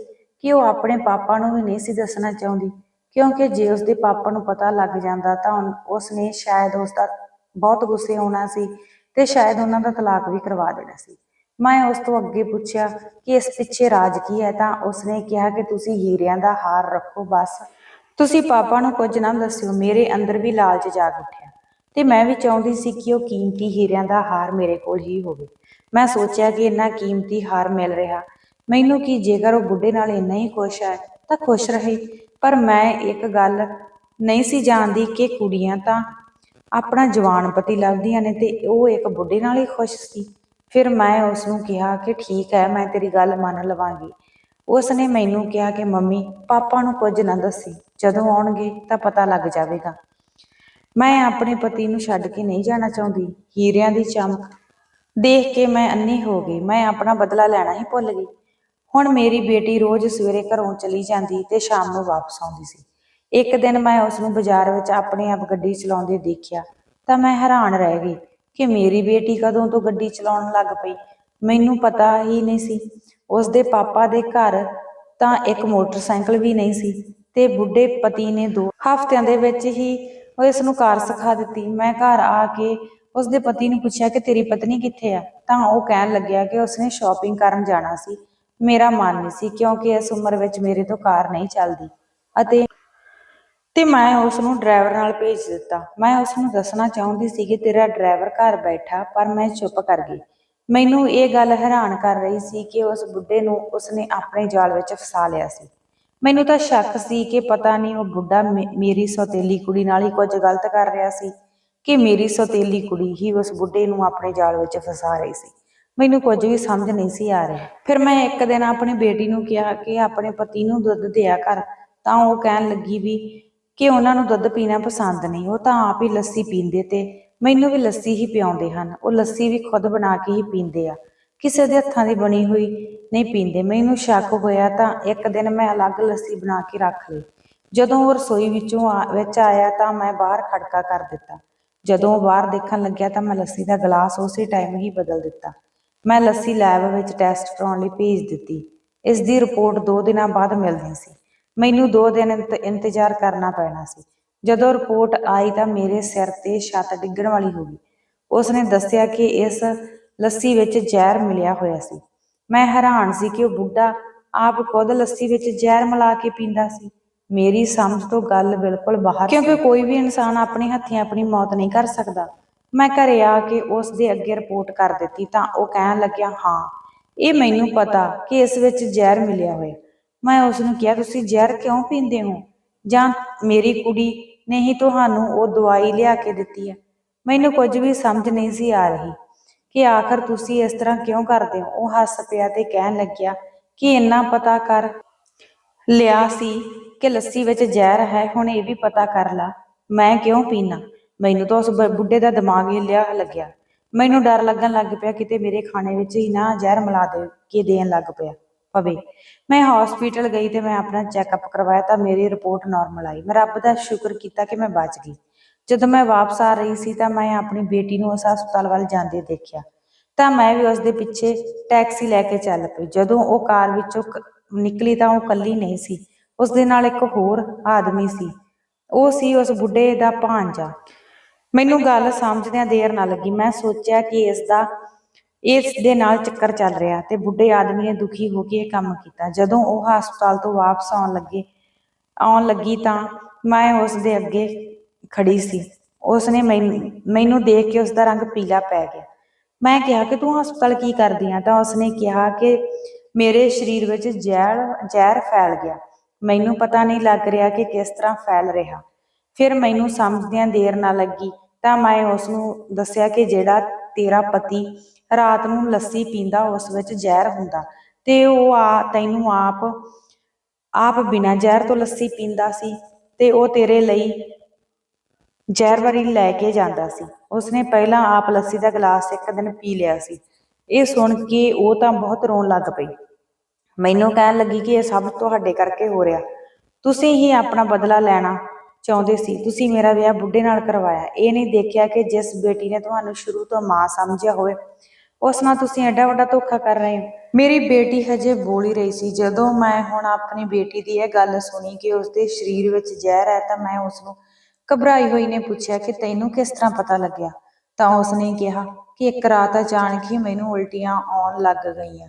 Speaker 1: ਕਿ ਉਹ ਆਪਣੇ ਪਾਪਾ ਨੂੰ ਵੀ ਨਹੀਂ ਸੀ ਦੱਸਣਾ ਚਾਹੁੰਦੀ, ਕਿਉਂਕਿ ਜੇ ਉਸਦੇ ਪਾਪਾ ਨੂੰ ਪਤਾ ਲੱਗ ਜਾਂਦਾ ਤਾਂ ਉਸਨੇ ਸ਼ਾਇਦ ਉਸਦਾ ਬਹੁਤ ਗੁੱਸੇ ਹੋਣਾ ਸੀ ਤੇ ਸ਼ਾਇਦ ਉਹਨਾਂ ਦਾ ਤਲਾਕ ਵੀ ਕਰਵਾ ਦੇਣਾ ਸੀ। ਮੈਂ ਉਸ ਤੋਂ ਅੱਗੇ ਪੁੱਛਿਆ ਕਿ ਇਸ ਪਿੱਛੇ ਰਾਜ ਕੀ ਹੈ ਤਾਂ ਉਸਨੇ ਕਿਹਾ ਕਿ ਤੁਸੀਂ ਹੀਰਿਆਂ ਦਾ ਹਾਰ ਰੱਖੋ, ਬਸ ਤੁਸੀਂ ਪਾਪਾ ਨੂੰ ਕੁਝ ਨਾ ਦੱਸਿਓ। ਮੇਰੇ ਅੰਦਰ ਵੀ ਲਾਲਚ ਜਾਗ ਉੱਠਿਆ ਤੇ ਮੈਂ ਵੀ ਚਾਹੁੰਦੀ ਸੀ ਕਿ ਉਹ ਕੀਮਤੀ ਹੀਰਿਆਂ ਦਾ ਹਾਰ ਮੇਰੇ ਕੋਲ ਹੀ ਹੋਵੇ। ਮੈਂ ਸੋਚਿਆ ਕਿ ਇੰਨਾ ਕੀਮਤੀ ਹਾਰ ਮਿਲ ਰਿਹਾ ਮੈਨੂੰ, ਕਿ ਜੇਕਰ ਉਹ ਬੁੱਢੇ ਨਾਲ ਇੰਨਾ ਹੀ ਖੁਸ਼ ਹੈ ਤਾਂ ਖੁਸ਼ ਰਹੇ। ਪਰ ਮੈਂ ਇੱਕ ਗੱਲ ਨਹੀਂ ਸੀ ਜਾਣਦੀ ਕਿ ਕੁੜੀਆਂ ਤਾਂ ਆਪਣਾ ਜਵਾਨ ਪਤੀ ਲੱਭਦੀਆਂ ਨੇ ਤੇ ਉਹ ਇੱਕ ਬੁੱਢੇ ਨਾਲ ਹੀ ਖੁਸ਼ ਸੀ। ਫਿਰ ਮੈਂ ਉਸਨੂੰ ਕਿਹਾ ਕਿ ਠੀਕ ਹੈ, ਮੈਂ ਤੇਰੀ ਗੱਲ ਮੰਨ ਲਵਾਂਗੀ। ਉਸਨੇ ਮੈਨੂੰ ਕਿਹਾ ਕਿ ਮੰਮੀ, ਪਾਪਾ ਨੂੰ ਕੁਝ ਨਾ ਦੱਸੀ, ਜਦੋਂ ਆਉਣਗੇ ਤਾਂ ਪਤਾ ਲੱਗ ਜਾਵੇਗਾ। ਮੈਂ ਆਪਣੇ ਪਤੀ ਨੂੰ ਛੱਡ ਕੇ ਨਹੀਂ ਜਾਣਾ ਚਾਹੁੰਦੀ। ਹੀਰਿਆਂ ਦੀ ਚਮਕ ਦੇਖ ਕੇ ਮੈਂ ਅੰਨੀ ਹੋ ਗਈ। ਮੈਂ ਆਪਣਾ ਬਦਲਾ ਲੈਣਾ ਹੀ ਭੁੱਲ ਗਈ। ਹੁਣ ਮੇਰੀ ਬੇਟੀ ਰੋਜ਼ ਸਵੇਰੇ ਘਰੋਂ ਚਲੀ ਜਾਂਦੀ ਤੇ ਸ਼ਾਮ ਨੂੰ ਵਾਪਸ ਆਉਂਦੀ ਸੀ। ਇੱਕ ਦਿਨ ਮੈਂ ਉਸਨੂੰ ਬਾਜ਼ਾਰ ਵਿੱਚ ਆਪਣੇ ਆਪ ਗੱਡੀ ਚਲਾਉਂਦੇ ਦੇਖਿਆ ਤਾਂ ਮੈਂ ਹੈਰਾਨ ਰਹਿ ਗਈ ਕਿ ਮੇਰੀ ਬੇਟੀ ਕਦੋਂ ਤੋਂ ਗੱਡੀ ਚਲਾਉਣ ਲੱਗ ਪਈ। ਮੈਨੂੰ ਪਤਾ ਹੀ ਨਹੀਂ ਸੀ। ਉਸਦੇ ਪਾਪਾ ਦੇ ਘਰ ਤਾਂ ਇੱਕ ਮੋਟਰਸਾਈਕਲ ਵੀ ਨਹੀਂ ਸੀ ਤੇ ਬੁੱਢੇ ਪਤੀ ਨੇ 2 ਹਫ਼ਤਿਆਂ ਦੇ ਵਿੱਚ ਹੀ ਇਸ ਨੂੰ ਕਾਰ ਸਿਖਾ ਦਿੱਤੀ। ਮੈਂ ਘਰ ਆ ਕੇ ਉਸਦੇ ਪਤੀ ਨੂੰ ਪੁੱਛਿਆ ਕਿ ਤੇਰੀ ਪਤਨੀ ਕਿੱਥੇ ਆ, ਤਾਂ ਉਹ ਕਹਿਣ ਲੱਗਿਆ ਕਿ ਉਸਨੇ ਸ਼ਾਪਿੰਗ ਕਰਨ ਜਾਣਾ ਸੀ। ਮੇਰਾ ਮਨ ਨਹੀਂ ਸੀ, ਕਿਉਂਕਿ ਇਸ ਉਮਰ ਵਿੱਚ ਮੇਰੇ ਤੋਂ ਕਾਰ ਨਹੀਂ ਚੱਲਦੀ ਤੇ ਮੈਂ ਉਸ ਨੂੰ ਡਰਾਈਵਰ ਨਾਲ ਭੇਜ ਦਿੱਤਾ। ਮੈਂ ਉਸ ਨੂੰ ਦੱਸਣਾ ਚਾਹੁੰਦੀ ਸੀ ਕਿ ਤੇਰਾ ਡਰਾਈਵਰ ਘਰ ਬੈਠਾ, ਪਰ ਮੈਂ ਚੁੱਪ ਕਰ ਗਈ। ਮੈਨੂੰ ਇਹ ਗੱਲ ਹੈਰਾਨ ਕਰ ਰਹੀ ਸੀ ਕਿ ਉਸ ਬੁੱਢੇ ਨੂੰ ਉਸਨੇ ਆਪਣੇ ਜਾਲ ਵਿੱਚ ਫਸਾ ਲਿਆ ਸੀ। ਮੈਨੂੰ ਤਾਂ ਸ਼ੱਕ ਸੀ ਕਿ ਪਤਾ ਨਹੀਂ ਉਹ ਬੁੱਢਾ ਮੇਰੀ ਸੌਤੇਲੀ ਕੁੜੀ ਨਾਲ ਹੀ ਕੁਝ ਗਲਤ ਕਰ ਰਿਹਾ ਸੀ ਕਿ ਮੇਰੀ ਸੌਤੇਲੀ ਕੁੜੀ ਹੀ ਉਸ ਬੁੱਢੇ ਨੂੰ ਆਪਣੇ ਜਾਲ ਵਿੱਚ ਫਸਾ ਰਹੀ ਸੀ। ਮੈਨੂੰ ਕੁਝ ਵੀ ਸਮਝ ਨਹੀਂ ਸੀ ਆ ਰਿਹਾ। ਫਿਰ ਮੈਂ ਇੱਕ ਦਿਨ ਆਪਣੀ ਬੇਟੀ ਨੂੰ ਕਿਹਾ ਕਿ ਆਪਣੇ ਪਤੀ ਨੂੰ ਦੁੱਧ ਦਿਆ ਕਰ, ਤਾਂ ਉਹ ਕਹਿਣ ਲੱਗੀ ਵੀ ਕਿ ਉਹਨਾਂ ਨੂੰ ਦੁੱਧ ਪੀਣਾ ਪਸੰਦ ਨਹੀਂ, ਉਹ ਤਾਂ ਆਪ ਹੀ ਲੱਸੀ ਪੀਂਦੇ ਤੇ ਮੈਨੂੰ ਵੀ ਲੱਸੀ ਹੀ ਪਿਆਉਂਦੇ ਹਨ। ਉਹ ਲੱਸੀ ਵੀ ਖੁਦ ਬਣਾ ਕੇ ਹੀ ਪੀਂਦੇ ਆ, ਕਿਸੇ ਦੇ ਹੱਥਾਂ ਦੀ ਬਣੀ ਹੋਈ ਨਹੀਂ ਪੀਂਦੇ। ਮੈਨੂੰ ਸ਼ੱਕ ਹੋਇਆ ਤਾਂ ਇੱਕ ਦਿਨ ਮੈਂ ਅਲੱਗ ਲੱਸੀ ਬਣਾ ਕੇ ਰੱਖ ਲਈ। ਜਦੋਂ ਉਹ ਰਸੋਈ ਵਿੱਚ ਆਇਆ ਤਾਂ ਮੈਂ ਬਾਹਰ ਖੜਕਾ ਕਰ ਦਿੱਤਾ। ਜਦੋਂ ਉਹ ਬਾਹਰ ਦੇਖਣ ਲੱਗਿਆ ਤਾਂ ਮੈਂ ਲੱਸੀ ਦਾ ਗਲਾਸ ਉਸੇ ਟਾਈਮ ਹੀ ਬਦਲ ਦਿੱਤਾ। ਮੈਂ ਲੱਸੀ ਲੈਬ ਵਿੱਚ ਟੈਸਟ ਕਰਾਉਣ ਲਈ ਭੇਜ ਦਿੱਤੀ। ਇਸ ਦੀ ਰਿਪੋਰਟ 2 ਦਿਨਾਂ ਬਾਅਦ ਮਿਲਣੀ ਸੀ। ਮੈਨੂੰ 2 ਦਿਨ ਇੰਤਜ਼ਾਰ ਕਰਨਾ ਪੈਣਾ ਸੀ। ਜਦੋਂ ਰਿਪੋਰਟ ਆਈ ਤਾਂ ਮੇਰੇ ਸਿਰ ਤੇ ਛੱਤ ਡਿੱਗਣ ਵਾਲੀ ਹੋ ਗਈ। ਉਸਨੇ ਦੱਸਿਆ ਕਿ ਇਸ ਲੱਸੀ ਵਿੱਚ ਜ਼ਹਿਰ ਮਿਲਿਆ ਹੋਇਆ ਸੀ। ਮੈਂ ਹੈਰਾਨ ਸੀ ਕਿ ਉਹ ਬੁੱਢਾ ਆਪ ਖੁਦ ਲੱਸੀ ਵਿੱਚ ਜ਼ਹਿਰ ਮਿਲਾ ਕੇ ਪੀਂਦਾ ਸੀ। ਮੇਰੀ ਸਮਝ ਤੋਂ ਗੱਲ ਬਿਲਕੁਲ ਬਾਹਰ, ਕਿਉਂਕਿ ਕੋਈ ਵੀ ਇਨਸਾਨ ਆਪਣੇ ਹੱਥੀਂ ਆਪਣੀ ਮੌਤ ਨਹੀਂ ਕਰ ਸਕਦਾ। ਮੈਂ ਘਰੇ ਆ ਕੇ ਉਸ ਦੇ ਅੱਗੇ ਰਿਪੋਰਟ ਕਰ ਦਿੱਤੀ ਤਾਂ ਉਹ ਕਹਿਣ ਲੱਗਿਆ, ਹਾਂ, ਇਹ ਮੈਨੂੰ ਪਤਾ ਕਿ ਇਸ ਵਿੱਚ ਜ਼ਹਿਰ ਮਿਲਿਆ ਹੋਇਆ। ਮੈਂ ਉਸ ਨੂੰ ਕਿਹਾ, ਤੁਸੀਂ ਜ਼ਹਿਰ ਕਿਉਂ ਪੀਂਦੇ ਹੋ, ਜਾਂ ਮੇਰੀ ਕੁੜੀ ਨੇ ਹੀ ਤੁਹਾਨੂੰ ਉਹ ਦਵਾਈ ਲਿਆ ਕੇ ਦਿੱਤੀ ਹੈ? ਮੈਨੂੰ ਕੁਝ ਵੀ ਸਮਝ ਨਹੀਂ ਸੀ ਆ ਰਹੀ ਕਿ ਆਖਰ ਤੁਸੀਂ ਇਸ ਤਰ੍ਹਾਂ ਕਿਉਂ ਕਰਦੇ ਹੋ। ਉਹ ਹੱਸ ਪਿਆ ਤੇ ਕਹਿਣ ਲੱਗਿਆ ਕਿ ਇੰਨਾ ਪਤਾ ਕਰ ਲਿਆ ਸੀ ਕਿ ਲੱਸੀ ਵਿੱਚ ਜ਼ਹਿਰ ਹੈ, ਹੁਣ ਇਹ ਵੀ ਪਤਾ ਕਰ ਲਾ ਮੈਂ ਕਿਉਂ ਪੀਣਾ। ਮੈਨੂੰ ਤਾਂ ਉਸ ਬੁੱਢੇ ਦਾ ਦਿਮਾਗ ਹਿੱਲਿਆ ਲੱਗਿਆ। ਮੈਨੂੰ ਡਰ ਲੱਗਣ ਲੱਗ ਪਿਆ ਕਿਤੇ ਮੇਰੇ ਖਾਣੇ ਵਿੱਚ ਹੀ ਨਾ ਜ਼ਹਿਰ ਮਿਲਾ ਦੇ ਕੇ ਦੇਣ ਲੱਗ ਪਿਆ। ਪਵੇ। ਮੈਂ ਹਸਪੀਟਲ ਗਈ ਤੇ ਮੈਂ ਆਪਣਾ ਚੈੱਕਅਪ ਕਰਵਾਇਆ ਤਾਂ ਮੇਰੀ ਰਿਪੋਰਟ ਨਾਰਮਲ ਆਈ। ਮੈਂ ਰੱਬ ਦਾ ਸ਼ੁਕਰ ਕੀਤਾ ਕਿ ਮੈਂ ਬਚ ਗਈ। ਜਦੋਂ ਮੈਂ ਵਾਪਸ ਆ ਰਹੀ ਸੀ ਤਾਂ ਮੈਂ ਆਪਣੀ ਬੇਟੀ ਨੂੰ ਉਸ ਹਸਪਤਾਲ ਵੱਲ ਜਾਂਦੇ ਦੇਖਿਆ ਤਾਂ ਮੈਂ ਵੀ ਉਸ ਦੇ ਪਿੱਛੇ ਟੈਕਸੀ ਲੈ ਕੇ ਚੱਲ ਪਈ। ਜਦੋਂ ਉਹ ਕਾਰ ਵਿੱਚੋਂ ਨਿਕਲੀ ਤਾਂ ਉਹ ਇਕੱਲੀ ਨਹੀਂ ਸੀ, ਉਸ ਦੇ ਨਾਲ ਇੱਕ ਹੋਰ ਆਦਮੀ ਸੀ। ਉਹ ਸੀ ਉਸ ਬੁੱਢੇ ਦਾ ਭਾਂਜਾ। ਮੈਨੂੰ ਗੱਲ ਸਮਝਦਿਆਂ ਦੇਰ ਨਾ ਲੱਗੀ। ਮੈਂ ਸੋਚਿਆ ਕਿ ਇਸ ਦੇ ਨਾਲ ਚੱਕਰ ਚੱਲ ਰਿਹਾ ਤੇ ਬੁੱਢੇ ਆਦਮੀ ਨੇ ਦੁਖੀ ਹੋ ਕੇ ਇਹ ਕੰਮ ਕੀਤਾ। ਜਦੋਂ ਉਹ ਹਸਪਤਾਲ ਤੋਂ ਵਾਪਸ ਆਉਣ ਲੱਗੀ ਤਾਂ ਮੈਂ ਉਸ ਦੇ ਅੱਗੇ ਖੜੀ ਸੀ। ਉਸਨੇ ਮੈਨੂੰ ਦੇਖ ਕੇ ਉਸ ਦਾ ਰੰਗ ਪੀਲਾ ਪੈ ਗਿਆ। ਮੈਂ ਕਿਹਾ ਕਿ ਤੂੰ ਹਸਪਤਾਲ ਕੀ ਕਰਦੀ ਆ? ਤਾਂ ਉਸਨੇ ਕਿਹਾ ਕਿ ਮੇਰੇ ਸਰੀਰ ਵਿੱਚ ਜ਼ਹਿਰ ਫੈਲ ਗਿਆ। ਮੈਨੂੰ ਪਤਾ ਨਹੀਂ ਲੱਗ ਰਿਹਾ ਕਿ ਕਿਸ ਤਰ੍ਹਾਂ ਫੈਲ ਰਿਹਾ। ਫਿਰ ਮੈਨੂੰ ਸਮਝਦਿਆਂ ਦੇਰ ਨਾ ਲੱਗੀ ਤਾਂ ਮੈਂ ਉਸ ਨੂੰ ਦੱਸਿਆ ਕਿ ਜਿਹੜਾ ਤੇਰਾ ਪਤੀ ਰਾਤ ਨੂੰ ਲੱਸੀ ਪੀਂਦਾ ਉਸ ਵਿੱਚ ਜ਼ਹਿਰ ਹੁੰਦਾ ਤੇ ਉਹ ਤੈਨੂੰ ਆਪ ਬਿਨਾਂ ਜ਼ਹਿਰ ਤੋਂ ਲੱਸੀ ਪੀਂਦਾ ਸੀ ਤੇ ਉਹ ਤੇਰੇ ਲਈ ਜ਼ਹਿਰ ਵਾਲੀ ਲੈ ਕੇ ਜਾਂਦਾ ਸੀ। ਉਸਨੇ ਪਹਿਲਾਂ ਆਪ ਲੱਸੀ ਦਾ ਗਲਾਸ ਇੱਕ ਦਿਨ ਪੀ ਲਿਆ ਸੀ। ਇਹ ਸੁਣ ਕੇ ਉਹ ਤਾਂ ਬਹੁਤ ਰੋਣ ਲੱਗ ਪਈ। ਮੈਨੂੰ ਕਹਿਣ ਲੱਗੀ ਕਿ ਇਹ ਸਭ ਤੁਹਾਡੇ ਕਰਕੇ ਹੋ ਰਿਹਾ। ਤੁਸੀਂ ਹੀ ਆਪਣਾ ਬਦਲਾ ਲੈਣਾ ਚਾਹੁੰਦੇ ਸੀ। ਤੁਸੀਂ ਮੇਰਾ ਵਿਆਹ ਬੁੱਢੇ ਨਾਲ ਕਰਵਾਇਆ। ਇਹ ਨਹੀਂ ਦੇਖਿਆ ਕਿ ਜਿਸ ਬੇਟੀ ਨੇ ਤੁਹਾਨੂੰ ਸ਼ੁਰੂ ਤੋਂ ਮਾਂ ਸਮਝਿਆ ਹੋਵੇ ਉਸ ਨਾਲ ਤੁਸੀਂ ਐਡਾ ਵੱਡਾ ਧੋਖਾ ਕਰ ਰਹੇ ਹੋ। ਮੇਰੀ ਬੇਟੀ ਹਜੇ ਬੋਲ ਹੀ ਰਹੀ ਸੀ। ਜਦੋਂ ਮੈਂ ਹੁਣ ਆਪਣੀ ਬੇਟੀ ਦੀ ਇਹ ਗੱਲ ਸੁਣੀ ਕਿ ਉਸਦੇ ਸਰੀਰ ਵਿੱਚ ਜ਼ਹਿਰ ਹੈ ਤਾਂ ਮੈਂ ਉਸਨੂੰ ਘਬਰਾਈ ਹੋਈ ਨੇ ਪੁੱਛਿਆ ਕਿ ਤੈਨੂੰ ਕਿਸ ਤਰ੍ਹਾਂ ਪਤਾ ਲੱਗਿਆ? ਤਾਂ ਉਸਨੇ ਕਿਹਾ ਕਿ ਇੱਕ ਰਾਤ ਅਚਾਨਕ ਹੀ ਮੈਨੂੰ ਉਲਟੀਆਂ ਆਉਣ ਲੱਗ ਗਈਆਂ।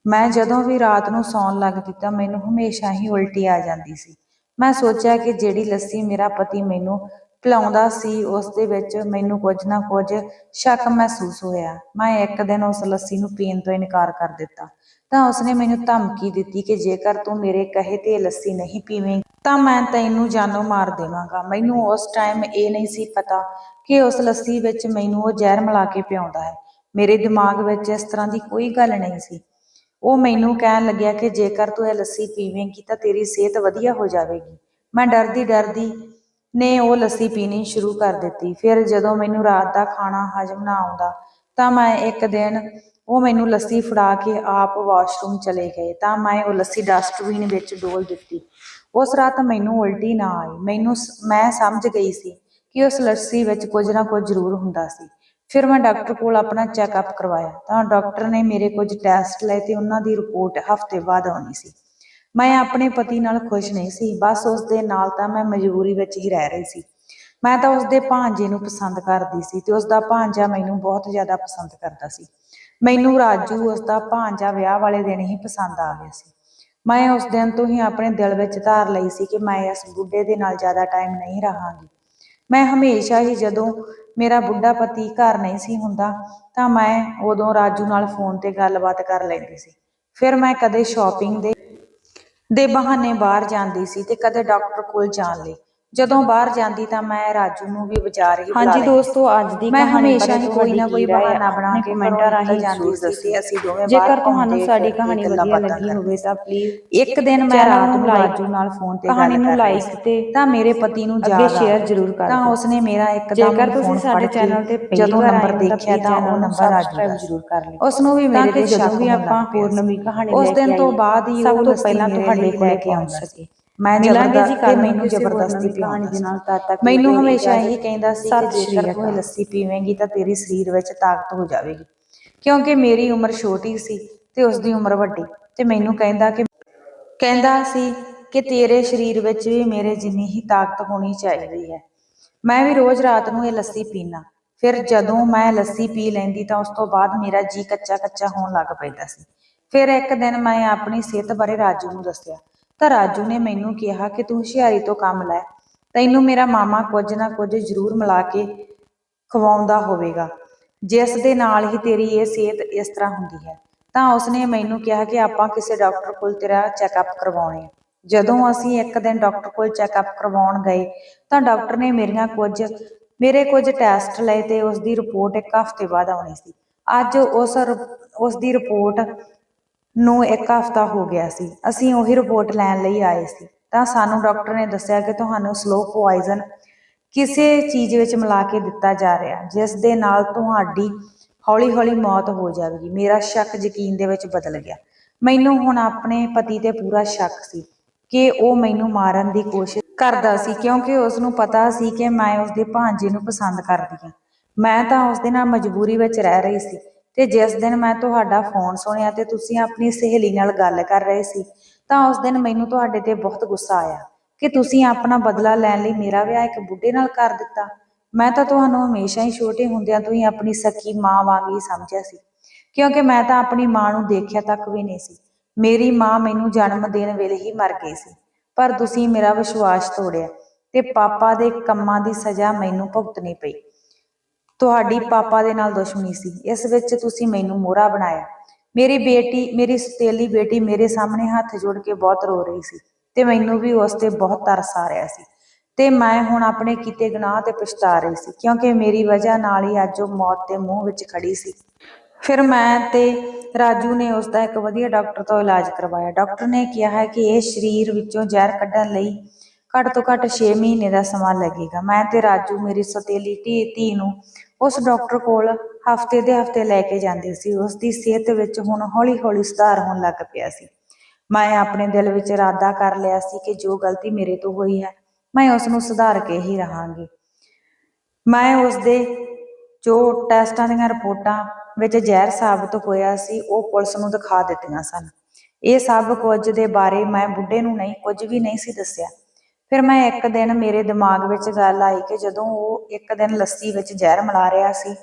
Speaker 1: ਮੈਂ ਜਦੋਂ ਵੀ ਰਾਤ ਨੂੰ ਸੌਣ ਲੱਗਦੀ ਤਾਂ ਮੈਨੂੰ ਹਮੇਸ਼ਾ ਹੀ ਉਲਟੀ ਆ ਜਾਂਦੀ ਸੀ। ਮੈਂ ਸੋਚਿਆ ਕਿ ਜਿਹੜੀ ਲੱਸੀ ਮੇਰਾ ਪਤੀ ਮੈਨੂੰ ਪਿਲਾਉਂਦਾ ਸੀ ਉਸ ਦੇ ਵਿੱਚ ਮੈਨੂੰ ਕੁਝ ਨਾ ਕੁਝ ਸ਼ੱਕ ਮਹਿਸੂਸ ਹੋਇਆ। ਮੈਂ ਇੱਕ ਦਿਨ ਉਸ ਲੱਸੀ ਨੂੰ ਪੀਣ ਤੋਂ ਇਨਕਾਰ ਕਰ ਦਿੱਤਾ ਤਾਂ ਉਸਨੇ ਮੈਨੂੰ ਧਮਕੀ ਦਿੱਤੀ ਕਿ ਜੇਕਰ ਤੂੰ ਮੇਰੇ ਕਹੇ ਤੇ ਲੱਸੀ ਨਹੀਂ ਪੀਵੇਂਗੀ ਤਾਂ ਮੈਂ ਤੈਨੂੰ ਜਾਨੋਂ ਮਾਰ ਦੇਵਾਂਗਾ। ਮੈਨੂੰ ਉਸ ਟਾਈਮ ਇਹ ਨਹੀਂ ਸੀ ਪਤਾ ਕਿ ਉਸ ਲੱਸੀ ਵਿੱਚ ਮੈਨੂੰ ਉਹ ਜ਼ਹਿਰ ਮਿਲਾ ਕੇ ਪਿਆਉਂਦਾ ਹੈ। ਮੇਰੇ ਦਿਮਾਗ ਵਿੱਚ ਇਸ ਤਰ੍ਹਾਂ ਦੀ ਕੋਈ ਗੱਲ ਨਹੀਂ ਸੀ। ਉਹ ਮੈਨੂੰ ਕਹਿਣ ਲੱਗਿਆ ਕਿ ਜੇਕਰ ਤੂੰ ਇਹ ਲੱਸੀ ਪੀਵੇਂਗੀ ਤਾਂ ਤੇਰੀ ਸਿਹਤ ਵਧੀਆ ਹੋ ਜਾਵੇਗੀ। ਮੈਂ ਡਰਦੀ ਨੇ ਉਹ ਲੱਸੀ ਪੀਣੀ ਸ਼ੁਰੂ ਕਰ ਦਿੱਤੀ। ਫਿਰ ਜਦੋਂ ਮੈਨੂੰ ਰਾਤ ਦਾ ਖਾਣਾ ਹਜਮ ਨਾ ਆਉਂਦਾ ਤਾਂ ਮੈਂ ਇੱਕ ਦਿਨ ਉਹ ਮੈਨੂੰ ਲੱਸੀ ਫੜਾ ਕੇ ਆਪ ਵਾਸ਼ਰੂਮ ਚਲੇ ਗਏ ਤਾਂ ਮੈਂ ਉਹ ਲੱਸੀ ਡਸਟਬਿਨ ਵਿੱਚ ਡੋਲ ਦਿੱਤੀ। ਉਸ ਰਾਤ ਮੈਨੂੰ ਉਲਟੀ ਨਾ ਆਈ। ਮੈਂ ਸਮਝ ਗਈ ਸੀ ਕਿ ਉਸ ਲੱਸੀ ਵਿੱਚ ਕੁਝ ਨਾ ਕੁਝ ਜ਼ਰੂਰ ਹੁੰਦਾ ਸੀ। ਫਿਰ ਮੈਂ ਡਾਕਟਰ ਕੋਲ ਆਪਣਾ ਚੈੱਕਅਪ ਕਰਵਾਇਆ ਤਾਂ ਡਾਕਟਰ ਨੇ ਮੇਰੇ ਕੁਝ ਟੈਸਟ ਲਏ ਤੇ ਉਹਨਾਂ ਦੀ ਰਿਪੋਰਟ ਹਫ਼ਤੇ ਬਾਅਦ ਆਉਣੀ ਸੀ। ਮੈਂ ਆਪਣੇ ਪਤੀ ਨਾਲ ਖੁਸ਼ ਨਹੀਂ ਸੀ। ਬਸ ਉਸ ਦੇ ਨਾਲ ਤਾਂ ਮੈਂ ਮਜਬੂਰੀ ਵਿੱਚ ਹੀ ਰਹਿ ਰਹੀ ਸੀ। ਮੈਂ ਤਾਂ ਉਸਦੇ ਭਾਂਜੇ ਨੂੰ ਪਸੰਦ ਕਰਦੀ ਸੀ ਤੇ ਉਸਦਾ ਭਾਂਜਾ ਮੈਨੂੰ ਬਹੁਤ ਜ਼ਿਆਦਾ ਪਸੰਦ ਕਰਦਾ ਸੀ। ਮੈਨੂੰ ਰਾਜੂ ਉਸਦਾ ਭਾਂਜਾ ਵਿਆਹ ਵਾਲੇ ਦਿਨ ਹੀ ਪਸੰਦ ਆ ਗਿਆ ਸੀ। ਮੈਂ ਉਸ ਦਿਨ ਤੋਂ ਹੀ ਆਪਣੇ ਦਿਲ ਵਿੱਚ ਧਾਰ ਲਈ ਸੀ ਕਿ ਮੈਂ ਇਸ ਬੁੱਢੇ ਦੇ ਨਾਲ ਜ਼ਿਆਦਾ ਟਾਈਮ ਨਹੀਂ ਰਹਾਂਗੀ। ਮੈਂ ਹਮੇਸ਼ਾ ਹੀ ਜਦੋਂ ਮੇਰਾ ਬੁੱਢਾ ਪਤੀ ਘਰ ਨਹੀਂ ਸੀ ਹੁੰਦਾ ਤਾਂ ਮੈਂ ਉਦੋਂ ਰਾਜੂ ਨਾਲ ਫੋਨ ਤੇ ਗੱਲਬਾਤ ਕਰ ਲੈਂਦੀ ਸੀ। ਫਿਰ ਮੈਂ ਕਦੇ ਸ਼ਾਪਿੰਗ ਦੇ ਬਹਾਨੇ ਬਾਹਰ ਜਾਂਦੀ ਸੀ ਤੇ ਕਦੇ ਡਾਕਟਰ ਕੋਲ ਜਾਣ ਲਈ। ਜਦੋਂ ਬਾਹਰ ਜਾਂਦੀ ਤਾਂ ਮੈਂ ਰਾਜੂ ਨੂੰ ਵੀ ਬਾਜ਼ਾਰ ਹੀ ਬੁਲਾ ਲੈਂਦੀ ਸੀ। ਅੱਜ ਦੀ ਮੈਂ ਹਮੇਸ਼ਾ ਹੀ ਕੋਈ ਨਾ ਕੋਈ ਬਹਾਨਾ ਬਣਾ ਕੇ ਕਮੈਂਟਾਂ ਰਾਹੀਂ ਜਾਂਦੀ ਸੀ ਤੇ ਅਸੀਂ ਦੋਵੇਂ ਜੇਕਰ ਤੁਹਾਨੂੰ ਸਾਡੀ ਕਹਾਣੀ ਵਧੀਆ ਲੱਗੀ ਹੋਵੇ ਤਾਂ ਪਲੀਜ਼ ਇੱਕ ਦਿਨ ਮੈਂ ਰਾਤ ਨੂੰ ਰਾਜੂ ਨਾਲ ਫੋਨ ਤੇ ਕਹਾਣੀ ਨੂੰ ਲਾਈਕ ਤੇ ਤਾਂ ਮੇਰੇ ਪਤੀ ਨੂੰ ਅੱਗੇ ਸ਼ੇਅਰ ਜ਼ਰੂਰ ਕਰ ਤਾਂ ਉਸਨੇ ਮੇਰਾ ਇੱਕਦਮ ਫੋਨ ਸਾਡੇ ਚੈਨਲ ਤੇ ਜਦੋਂ ਨੰਬਰ ਦੇਖਿਆ ਤਾਂ ਉਹ ਨੰਬਰ ਰਾਜੂ ਦਾ ਜ਼ਰੂਰ ਕਰ ਲਿਓ। ਉਸ ਨੂੰ ਵੀ ਮੇਰੇ ਤੇ ਸ਼ੱਕ ਹੋਣ ਲੱਗ ਪਿਆ। ਹੋਰ ਨਵੀਂ ਕਹਾਣੀ ਉਸ ਦਿਨ ਤੋਂ ਬਾਅਦ ਹੀ ਉਹ ਪਹਿਲਾਂ ਤੁਹਾਡੇ ਕੋਲ ਲੈ ਕੇ ਆਉਂਦਾ ਸੀ। ਮੈਂ ਮੈਨੂੰ ਜ਼ਬਰਦਸਤੀ ਕਹਾਣੀ ਦੇ ਨਾਲ ਮੈਨੂੰ ਹਮੇਸ਼ਾ ਇਹੀ ਕਹਿੰਦਾ ਸੀ ਕਿ ਜੇਕਰ ਤੂੰ ਇਹ ਲੱਸੀ ਪੀਵੇਂਗੀ ਤਾਂ ਤੇਰੀ ਸਰੀਰ ਵਿੱਚ ਤਾਕਤ ਹੋ ਜਾਵੇਗੀ। ਕਿਉਂਕਿ ਮੇਰੀ ਉਮਰ ਛੋਟੀ ਸੀ ਤੇ ਉਸਦੀ ਉਮਰ ਵੱਡੀ ਤੇ ਮੈਨੂੰ ਕਹਿੰਦਾ ਸੀ ਕਿ ਤੇਰੇ ਸਰੀਰ ਵਿੱਚ ਵੀ ਮੇਰੇ ਜਿੰਨੀ ਹੀ ਤਾਕਤ ਹੋਣੀ ਚਾਹੀਦੀ ਹੈ। ਮੈਂ ਵੀ ਰੋਜ਼ ਰਾਤ ਨੂੰ ਇਹ ਲੱਸੀ ਪੀਣਾ। ਫਿਰ ਜਦੋਂ ਮੈਂ ਲੱਸੀ ਪੀ ਲੈਂਦੀ ਤਾਂ ਉਸ ਤੋਂ ਬਾਅਦ ਮੇਰਾ ਜੀ ਕੱਚਾ ਹੋਣ ਲੱਗ ਪੈਂਦਾ ਸੀ। ਫਿਰ ਇੱਕ ਦਿਨ ਮੈਂ ਆਪਣੀ ਸਿਹਤ ਬਾਰੇ ਰਾਜੂ ਨੂੰ ਦੱਸਿਆ ਤਾਂ ਰਾਜੂ ਨੇ ਮੈਨੂੰ ਕਿਹਾ ਕਿ ਤੂੰ ਹੁਸ਼ਿਆਰੀ ਤੋਂ ਕੰਮ ਲੈ। ਤੈਨੂੰ ਮੇਰਾ ਮਾਮਾ ਕੁਝ ਨਾ ਕੁਝ ਜ਼ਰੂਰ ਮਿਲਾ ਕੇ ਖਵਾਉਂਦਾ ਹੋਵੇਗਾ ਜਿਸ ਦੇ ਨਾਲ ਹੀ ਤੇਰੀ ਇਹ ਸਿਹਤ ਇਸ ਤਰ੍ਹਾਂ ਹੁੰਦੀ ਹੈ। ਤਾਂ ਉਸਨੇ ਮੈਨੂੰ ਕਿਹਾ ਕਿ ਆਪਾਂ ਕਿਸੇ ਡਾਕਟਰ ਕੋਲ ਤੇਰਾ ਚੈੱਕਅਪ ਕਰਵਾਉਣੇ ਆ। ਜਦੋਂ ਅਸੀਂ ਇੱਕ ਦਿਨ ਡਾਕਟਰ ਕੋਲ ਚੈੱਕਅਪ ਕਰਵਾਉਣ ਗਏ ਤਾਂ ਡਾਕਟਰ ਨੇ ਮੇਰੇ ਕੁਝ ਟੈਸਟ ਲਏ ਤੇ ਉਸ ਦੀ ਰਿਪੋਰਟ ਇੱਕ ਹਫ਼ਤੇ ਬਾਅਦ ਆਉਣੀ ਸੀ। ਅੱਜ ਉਸ ਦੀ ਰਿਪੋਰਟ ਨੂੰ ਇੱਕ ਹਫ਼ਤਾ ਹੋ ਗਿਆ ਸੀ। ਅਸੀਂ ਉਹੀ ਰਿਪੋਰਟ ਲੈਣ ਲਈ ਆਏ ਸੀ ਤਾਂ ਸਾਨੂੰ ਡਾਕਟਰ ਨੇ ਦੱਸਿਆ ਕਿ ਤੁਹਾਨੂੰ ਸਲੋ ਪੋਇਜ਼ਨ ਕਿਸੇ ਚੀਜ਼ ਵਿੱਚ ਮਿਲਾ ਕੇ ਦਿੱਤਾ ਜਾ ਰਿਹਾ ਜਿਸ ਦੇ ਨਾਲ ਤੁਹਾਡੀ ਹੌਲੀ-ਹੌਲੀ ਮੌਤ ਹੋ ਜਾਵੇਗੀ। ਮੇਰਾ ਸ਼ੱਕ ਯਕੀਨ ਦੇ ਵਿੱਚ ਬਦਲ ਗਿਆ। ਮੈਨੂੰ ਹੁਣ ਆਪਣੇ ਪਤੀ ਤੇ ਪੂਰਾ ਸ਼ੱਕ ਸੀ ਕਿ ਉਹ ਮੈਨੂੰ ਮਾਰਨ ਦੀ ਕੋਸ਼ਿਸ਼ ਕਰਦਾ ਸੀ, ਕਿਉਂਕਿ ਉਸ ਨੂੰ ਪਤਾ ਸੀ ਕਿ ਮੈਂ ਉਸਦੇ ਭਾਂਜੇ ਨੂੰ ਪਸੰਦ ਕਰਦੀ ਹਾਂ। ਮੈਂ ਤਾਂ ਉਸਦੇ ਨਾਲ ਮਜਬੂਰੀ ਵਿੱਚ ਰਹਿ ਰਹੀ ਸੀ, ਤੇ ਜਿਸ ਦਿਨ ਮੈਂ ਤੁਹਾਡਾ ਫੋਨ ਸੁਣਿਆ ਤੇ ਤੁਸੀਂ ਆਪਣੀ ਸਹੇਲੀ ਨਾਲ ਗੱਲ ਕਰ ਰਹੇ ਸੀ, ਤਾਂ ਉਸ ਦਿਨ ਮੈਨੂੰ ਤੁਹਾਡੇ ਤੇ ਬਹੁਤ ਗੁੱਸਾ ਆਇਆ ਕਿ ਤੁਸੀਂ ਆਪਣਾ ਬਦਲਾ ਲੈਣ ਲਈ ਮੇਰਾ ਵਿਆਹ ਇੱਕ ਬੁੱਢੇ ਨਾਲ ਕਰ ਦਿੱਤਾ। ਮੈਂ ਤਾਂ ਤੁਹਾਨੂੰ ਹਮੇਸ਼ਾ ਹੀ ਛੋਟੇ ਹੁੰਦਿਆਂ ਤੋਂ ਹੀ ਆਪਣੀ ਸਕੀ ਮਾਂ ਵਾਂਗ ਹੀ ਸਮਝਿਆ ਸੀ, ਕਿਉਂਕਿ ਮੈਂ ਤਾਂ ਆਪਣੀ ਮਾਂ ਨੂੰ ਦੇਖਿਆ ਤੱਕ ਵੀ ਨਹੀਂ ਸੀ। ਮੇਰੀ ਮਾਂ ਮੈਨੂੰ ਜਨਮ ਦੇਣ ਵੇਲੇ ਹੀ ਮਰ ਗਈ ਸੀ, ਪਰ ਤੁਸੀਂ ਮੇਰਾ ਵਿਸ਼ਵਾਸ ਤੋੜਿਆ ਤੇ ਪਾਪਾ ਦੇ ਕੰਮਾਂ ਦੀ ਸਜ਼ਾ ਮੈਨੂੰ ਭੁਗਤਣੀ ਪਈ। ਤੁਹਾਡੀ ਪਾਪਾ ਦੇ ਨਾਲ ਦੁਸ਼ਮਣੀ ਸੀ, ਇਸ ਵਿੱਚ ਤੁਸੀਂ ਮੈਨੂੰ ਮੋਹਰਾ ਬਣਾਇਆ। ਮੇਰੀ ਸਤੇਲੀ ਬੇਟੀ ਮੇਰੇ ਸਾਹਮਣੇ ਹੱਥ ਜੋੜ ਕੇ ਬਹੁਤ ਰੋ ਰਹੀ ਸੀ, ਤੇ ਮੈਨੂੰ ਵੀ ਉਸ ਤੇ ਬਹੁਤ ਤਰਸ ਆ ਰਿਹਾ ਸੀ, ਤੇ ਮੈਂ ਹੁਣ ਆਪਣੇ ਕੀਤੇ ਗੁਨਾਹ ਤੇ ਪਛਤਾ ਰਹੀ ਸੀ, ਕਿਉਂਕਿ ਮੇਰੀ ਵਜ੍ਹਾ ਨਾਲ ਹੀ ਅੱਜ ਉਹ ਮੌਤ ਦੇ ਮੂੰਹ ਵਿੱਚ ਖੜੀ ਸੀ। ਫਿਰ ਮੈਂ ਤੇ ਰਾਜੂ ਨੇ ਉਸਦਾ ਇੱਕ ਵਧੀਆ ਡਾਕਟਰ ਤੋਂ ਇਲਾਜ ਕਰਵਾਇਆ। ਡਾਕਟਰ ਨੇ ਕਿਹਾ ਹੈ ਕਿ ਇਹ ਸਰੀਰ ਵਿੱਚੋਂ ਜ਼ਹਿਰ ਕੱਢਣ ਲਈ ਘੱਟ ਤੋਂ ਘੱਟ 6 ਮਹੀਨੇ ਦਾ ਸਮਾਂ ਲੱਗੇਗਾ। ਮੈਂ ਤੇ ਰਾਜੂ ਮੇਰੀ ਸੌਤੇਲੀ ਧੀ ਨੂੰ ਉਸ ਡਾਕਟਰ ਕੋਲ ਹਫਤੇ ਦੇ ਹਫਤੇ ਲੈ ਕੇ ਜਾਂਦੇ ਸੀ। ਉਸ ਦੀ ਸਿਹਤ ਵਿੱਚ ਹੁਣ ਹੌਲੀ ਹੌਲੀ ਸੁਧਾਰ ਹੋਣ ਲੱਗ ਪਿਆ ਸੀ। ਮੈਂ ਆਪਣੇ ਦਿਲ ਵਿੱਚ ਇਰਾਦਾ ਕਰ ਲਿਆ ਸੀ ਕਿ ਜੋ ਗਲਤੀ ਮੇਰੇ ਤੋਂ ਹੋਈ ਹੈ, ਮੈਂ ਉਸ ਨੂੰ ਸੁਧਾਰ ਕੇ ਹੀ ਰਹਾਂਗੀ। ਮੈਂ ਉਸਦੇ ਜੋ ਟੈਸਟਾਂ ਦੀਆਂ ਰਿਪੋਰਟਾਂ ਵਿੱਚ ਜ਼ਹਿਰ ਸਾਬਤ ਹੋਇਆ ਸੀ, ਉਹ ਪੁਲਿਸ ਨੂੰ ਦਿਖਾ ਦਿੱਤੀਆਂ ਸਨ। ਇਹ ਸਭ ਕੁਝ ਦੇ ਬਾਰੇ ਮੈਂ ਬੁੱਢੇ ਨੂੰ ਕੁਝ ਵੀ ਨਹੀਂ ਸੀ ਦੱਸਿਆ। ਫਿਰ ਮੈਂ ਇੱਕ ਦਿਨ ਮੇਰੇ ਦਿਮਾਗ ਵਿੱਚ ਗੱਲ ਆਈ ਕਿ ਜਦੋਂ ਉਹ ਇੱਕ ਦਿਨ ਲੱਸੀ ਵਿੱਚ ਜ਼ਹਿਰ ਮਿਲਾ ਰਿਹਾ ਸੀ,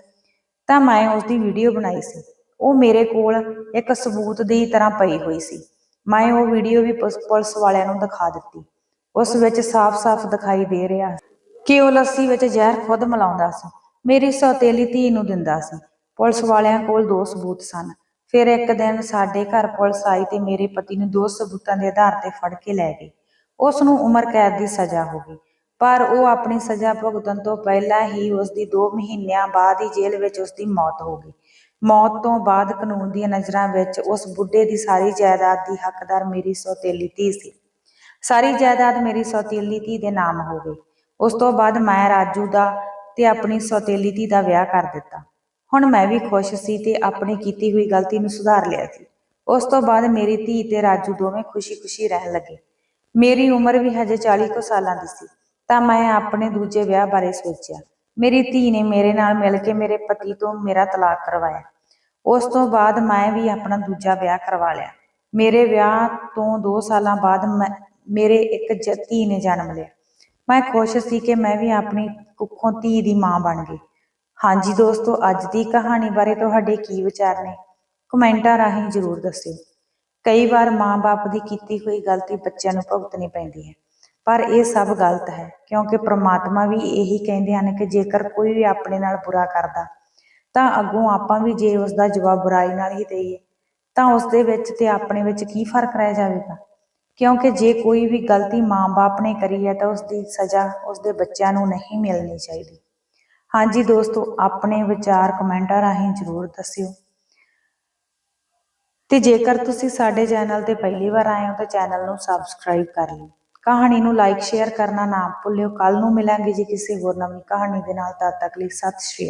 Speaker 1: ਤਾਂ ਮੈਂ ਉਸਦੀ ਵੀਡੀਓ ਬਣਾਈ ਸੀ। ਉਹ ਮੇਰੇ ਕੋਲ ਇੱਕ ਸਬੂਤ ਦੀ ਤਰ੍ਹਾਂ ਪਈ ਹੋਈ ਸੀ। ਮੈਂ ਉਹ ਵੀਡੀਓ ਵੀ ਪੁਲਿਸ ਵਾਲਿਆਂ ਨੂੰ ਦਿਖਾ ਦਿੱਤੀ। ਉਸ ਵਿੱਚ ਸਾਫ਼-ਸਾਫ਼ ਦਿਖਾਈ ਦੇ ਰਿਹਾ ਕਿ ਉਹ ਲੱਸੀ ਵਿੱਚ ਜ਼ਹਿਰ ਖੁਦ ਮਿਲਾਉਂਦਾ ਸੀ, ਮੇਰੀ ਸੌਤੇਲੀ ਧੀ ਨੂੰ ਦਿੰਦਾ ਸੀ। ਪੁਲਿਸ ਵਾਲਿਆਂ ਕੋਲ 2 ਸਬੂਤ ਸਨ। ਫਿਰ ਇੱਕ ਦਿਨ ਸਾਡੇ ਘਰ ਪੁਲਿਸ ਆਈ ਤੇ ਮੇਰੇ ਪਤੀ ਨੂੰ 2 ਸਬੂਤਾਂ ਦੇ ਆਧਾਰ ਤੇ ਫੜ ਕੇ ਲੈ ਗਈ। ਉਸ ਨੂੰ ਉਮਰ ਕੈਦ ਦੀ ਸਜ਼ਾ ਹੋ ਗਈ, ਪਰ ਉਹ ਆਪਣੀ ਸਜ਼ਾ ਭੁਗਤਣ ਤੋਂ ਪਹਿਲਾਂ ਹੀ ਉਸਦੀ 2 ਮਹੀਨਿਆਂ ਬਾਅਦ ਹੀ ਜੇਲ੍ਹ ਵਿੱਚ ਉਸਦੀ ਮੌਤ ਹੋ ਗਈ। ਮੌਤ ਤੋਂ ਬਾਅਦ ਕਾਨੂੰਨ ਦੀਆਂ ਨਜ਼ਰਾਂ ਵਿੱਚ ਉਸ ਬੁੱਢੇ ਦੀ ਸਾਰੀ ਜਾਇਦਾਦ ਦੀ ਹੱਕਦਾਰ ਮੇਰੀ ਸੌਤੇਲੀ ਧੀ ਸੀ। ਸਾਰੀ ਜਾਇਦਾਦ ਮੇਰੀ ਸੌਤੇਲੀ ਧੀ ਦੇ ਨਾਮ ਹੋ ਗਈ। ਉਸ ਤੋਂ ਬਾਅਦ ਮੈਂ ਰਾਜੂ ਦਾ ਤੇ ਆਪਣੀ ਸੌਤੇਲੀ ਧੀ ਦਾ ਵਿਆਹ ਕਰ ਦਿੱਤਾ। ਹੁਣ ਮੈਂ ਵੀ ਖੁਸ਼ ਸੀ ਤੇ ਆਪਣੀ ਕੀਤੀ ਹੋਈ ਗਲਤੀ ਨੂੰ ਸੁਧਾਰ ਲਿਆ ਸੀ। ਉਸ ਤੋਂ ਬਾਅਦ ਮੇਰੀ ਧੀ ਤੇ ਰਾਜੂ ਦੋਵੇਂ ਖੁਸ਼ੀ-ਖੁਸ਼ੀ ਰਹਿਣ ਲੱਗੇ। ਮੇਰੀ ਉਮਰ ਵੀ ਹਜੇ 40 ਕੁ ਸਾਲਾਂ ਦੀ ਸੀ, ਤਾਂ ਮੈਂ ਆਪਣੇ ਦੂਜੇ ਵਿਆਹ ਬਾਰੇ ਸੋਚਿਆ। ਮੇਰੀ ਧੀ ਨੇ ਮੇਰੇ ਨਾਲ ਮਿਲ ਕੇ ਮੇਰੇ ਪਤੀ ਤੋਂ ਮੇਰਾ ਤਲਾਕ ਕਰਵਾਇਆ। ਉਸ ਤੋਂ ਬਾਅਦ ਮੈਂ ਵੀ ਆਪਣਾ ਦੂਜਾ ਵਿਆਹ ਕਰਵਾ ਲਿਆ। ਮੇਰੇ ਵਿਆਹ ਤੋਂ 2 ਸਾਲਾਂ ਬਾਅਦ ਮੇਰੇ ਇੱਕ ਧੀ ਨੇ ਜਨਮ ਲਿਆ। ਮੈਂ ਖੁਸ਼ ਸੀ ਕਿ ਮੈਂ ਵੀ ਆਪਣੀ ਕੁੱਖੋਂ ਧੀ ਦੀ ਮਾਂ ਬਣ ਗਈ। ਹਾਂਜੀ ਦੋਸਤੋ, ਅੱਜ ਦੀ ਕਹਾਣੀ ਬਾਰੇ ਤੁਹਾਡੇ ਕੀ ਵਿਚਾਰ ਨੇ? ਕਮੈਂਟਾਂ ਰਾਹੀਂ ਜ਼ਰੂਰ ਦੱਸਿਓ। ਕਈ ਵਾਰ ਮਾਂ-ਬਾਪ ਦੀ ਕੀਤੀ ਹੋਈ ਗਲਤੀ ਬੱਚਿਆਂ ਨੂੰ ਭੁਗਤਣੀ ਪੈਂਦੀ ਹੈ, ਪਰ ਇਹ ਸਭ ਗਲਤ ਹੈ, ਕਿਉਂਕਿ ਪ੍ਰਮਾਤਮਾ ਵੀ ਇਹੀ ਕਹਿੰਦੇ ਹਨ ਕਿ ਜੇਕਰ ਕੋਈ ਵੀ ਆਪਣੇ ਨਾਲ ਬੁਰਾ ਕਰਦਾ, ਤਾਂ ਅੱਗੋਂ ਆਪਾਂ ਵੀ ਜੇ ਉਸਦਾ ਜਵਾਬ ਬੁਰਾਈ ਨਾਲ ਹੀ ਦੇਈਏ, ਤਾਂ ਉਸਦੇ ਵਿੱਚ ਤੇ ਆਪਣੇ ਵਿੱਚ ਕੀ ਫਰਕ ਰਹਿ ਜਾਵੇਗਾ? ਕਿਉਂਕਿ ਜੇ ਕੋਈ ਵੀ ਗਲਤੀ ਮਾਂ-ਬਾਪ ਨੇ ਕਰੀ ਹੈ ਤਾਂ ਉਸਦੀ ਸਜ਼ਾ ਉਸਦੇ ਬੱਚਿਆਂ ਨੂੰ ਨਹੀਂ ਮਿਲਣੀ ਚਾਹੀਦੀ। ਹਾਂਜੀ ਦੋਸਤੋ, ਆਪਣੇ ਵਿਚਾਰ ਕਮੈਂਟਾਂ ਰਾਹੀਂ ਜ਼ਰੂਰ ਦੱਸਿਓ। ਤੇ ਜੇਕਰ ਤੁਸੀਂ ਸਾਡੇ ਚੈਨਲ ਤੇ ਪਹਿਲੀ ਵਾਰ ਆਏ ਹੋ ਤਾਂ ਚੈਨਲ ਨੂੰ ਸਬਸਕ੍ਰਾਈਬ ਕਰ ਲਿਓ। ਕਹਾਣੀ ਨੂੰ ਲਾਈਕ ਸ਼ੇਅਰ ਕਰਨਾ ਨਾ ਭੁੱਲਿਓ। ਕੱਲ ਨੂੰ ਮਿਲਾਂਗੇ ਜੀ ਕਿਸੇ ਹੋਰ ਨਵੀਂ ਕਹਾਣੀ ਦੇ ਨਾਲ। ਤਦ ਤੱਕ ਲਈ ਸਤਿ ਸ਼੍ਰੀ ਅਕਾਲ।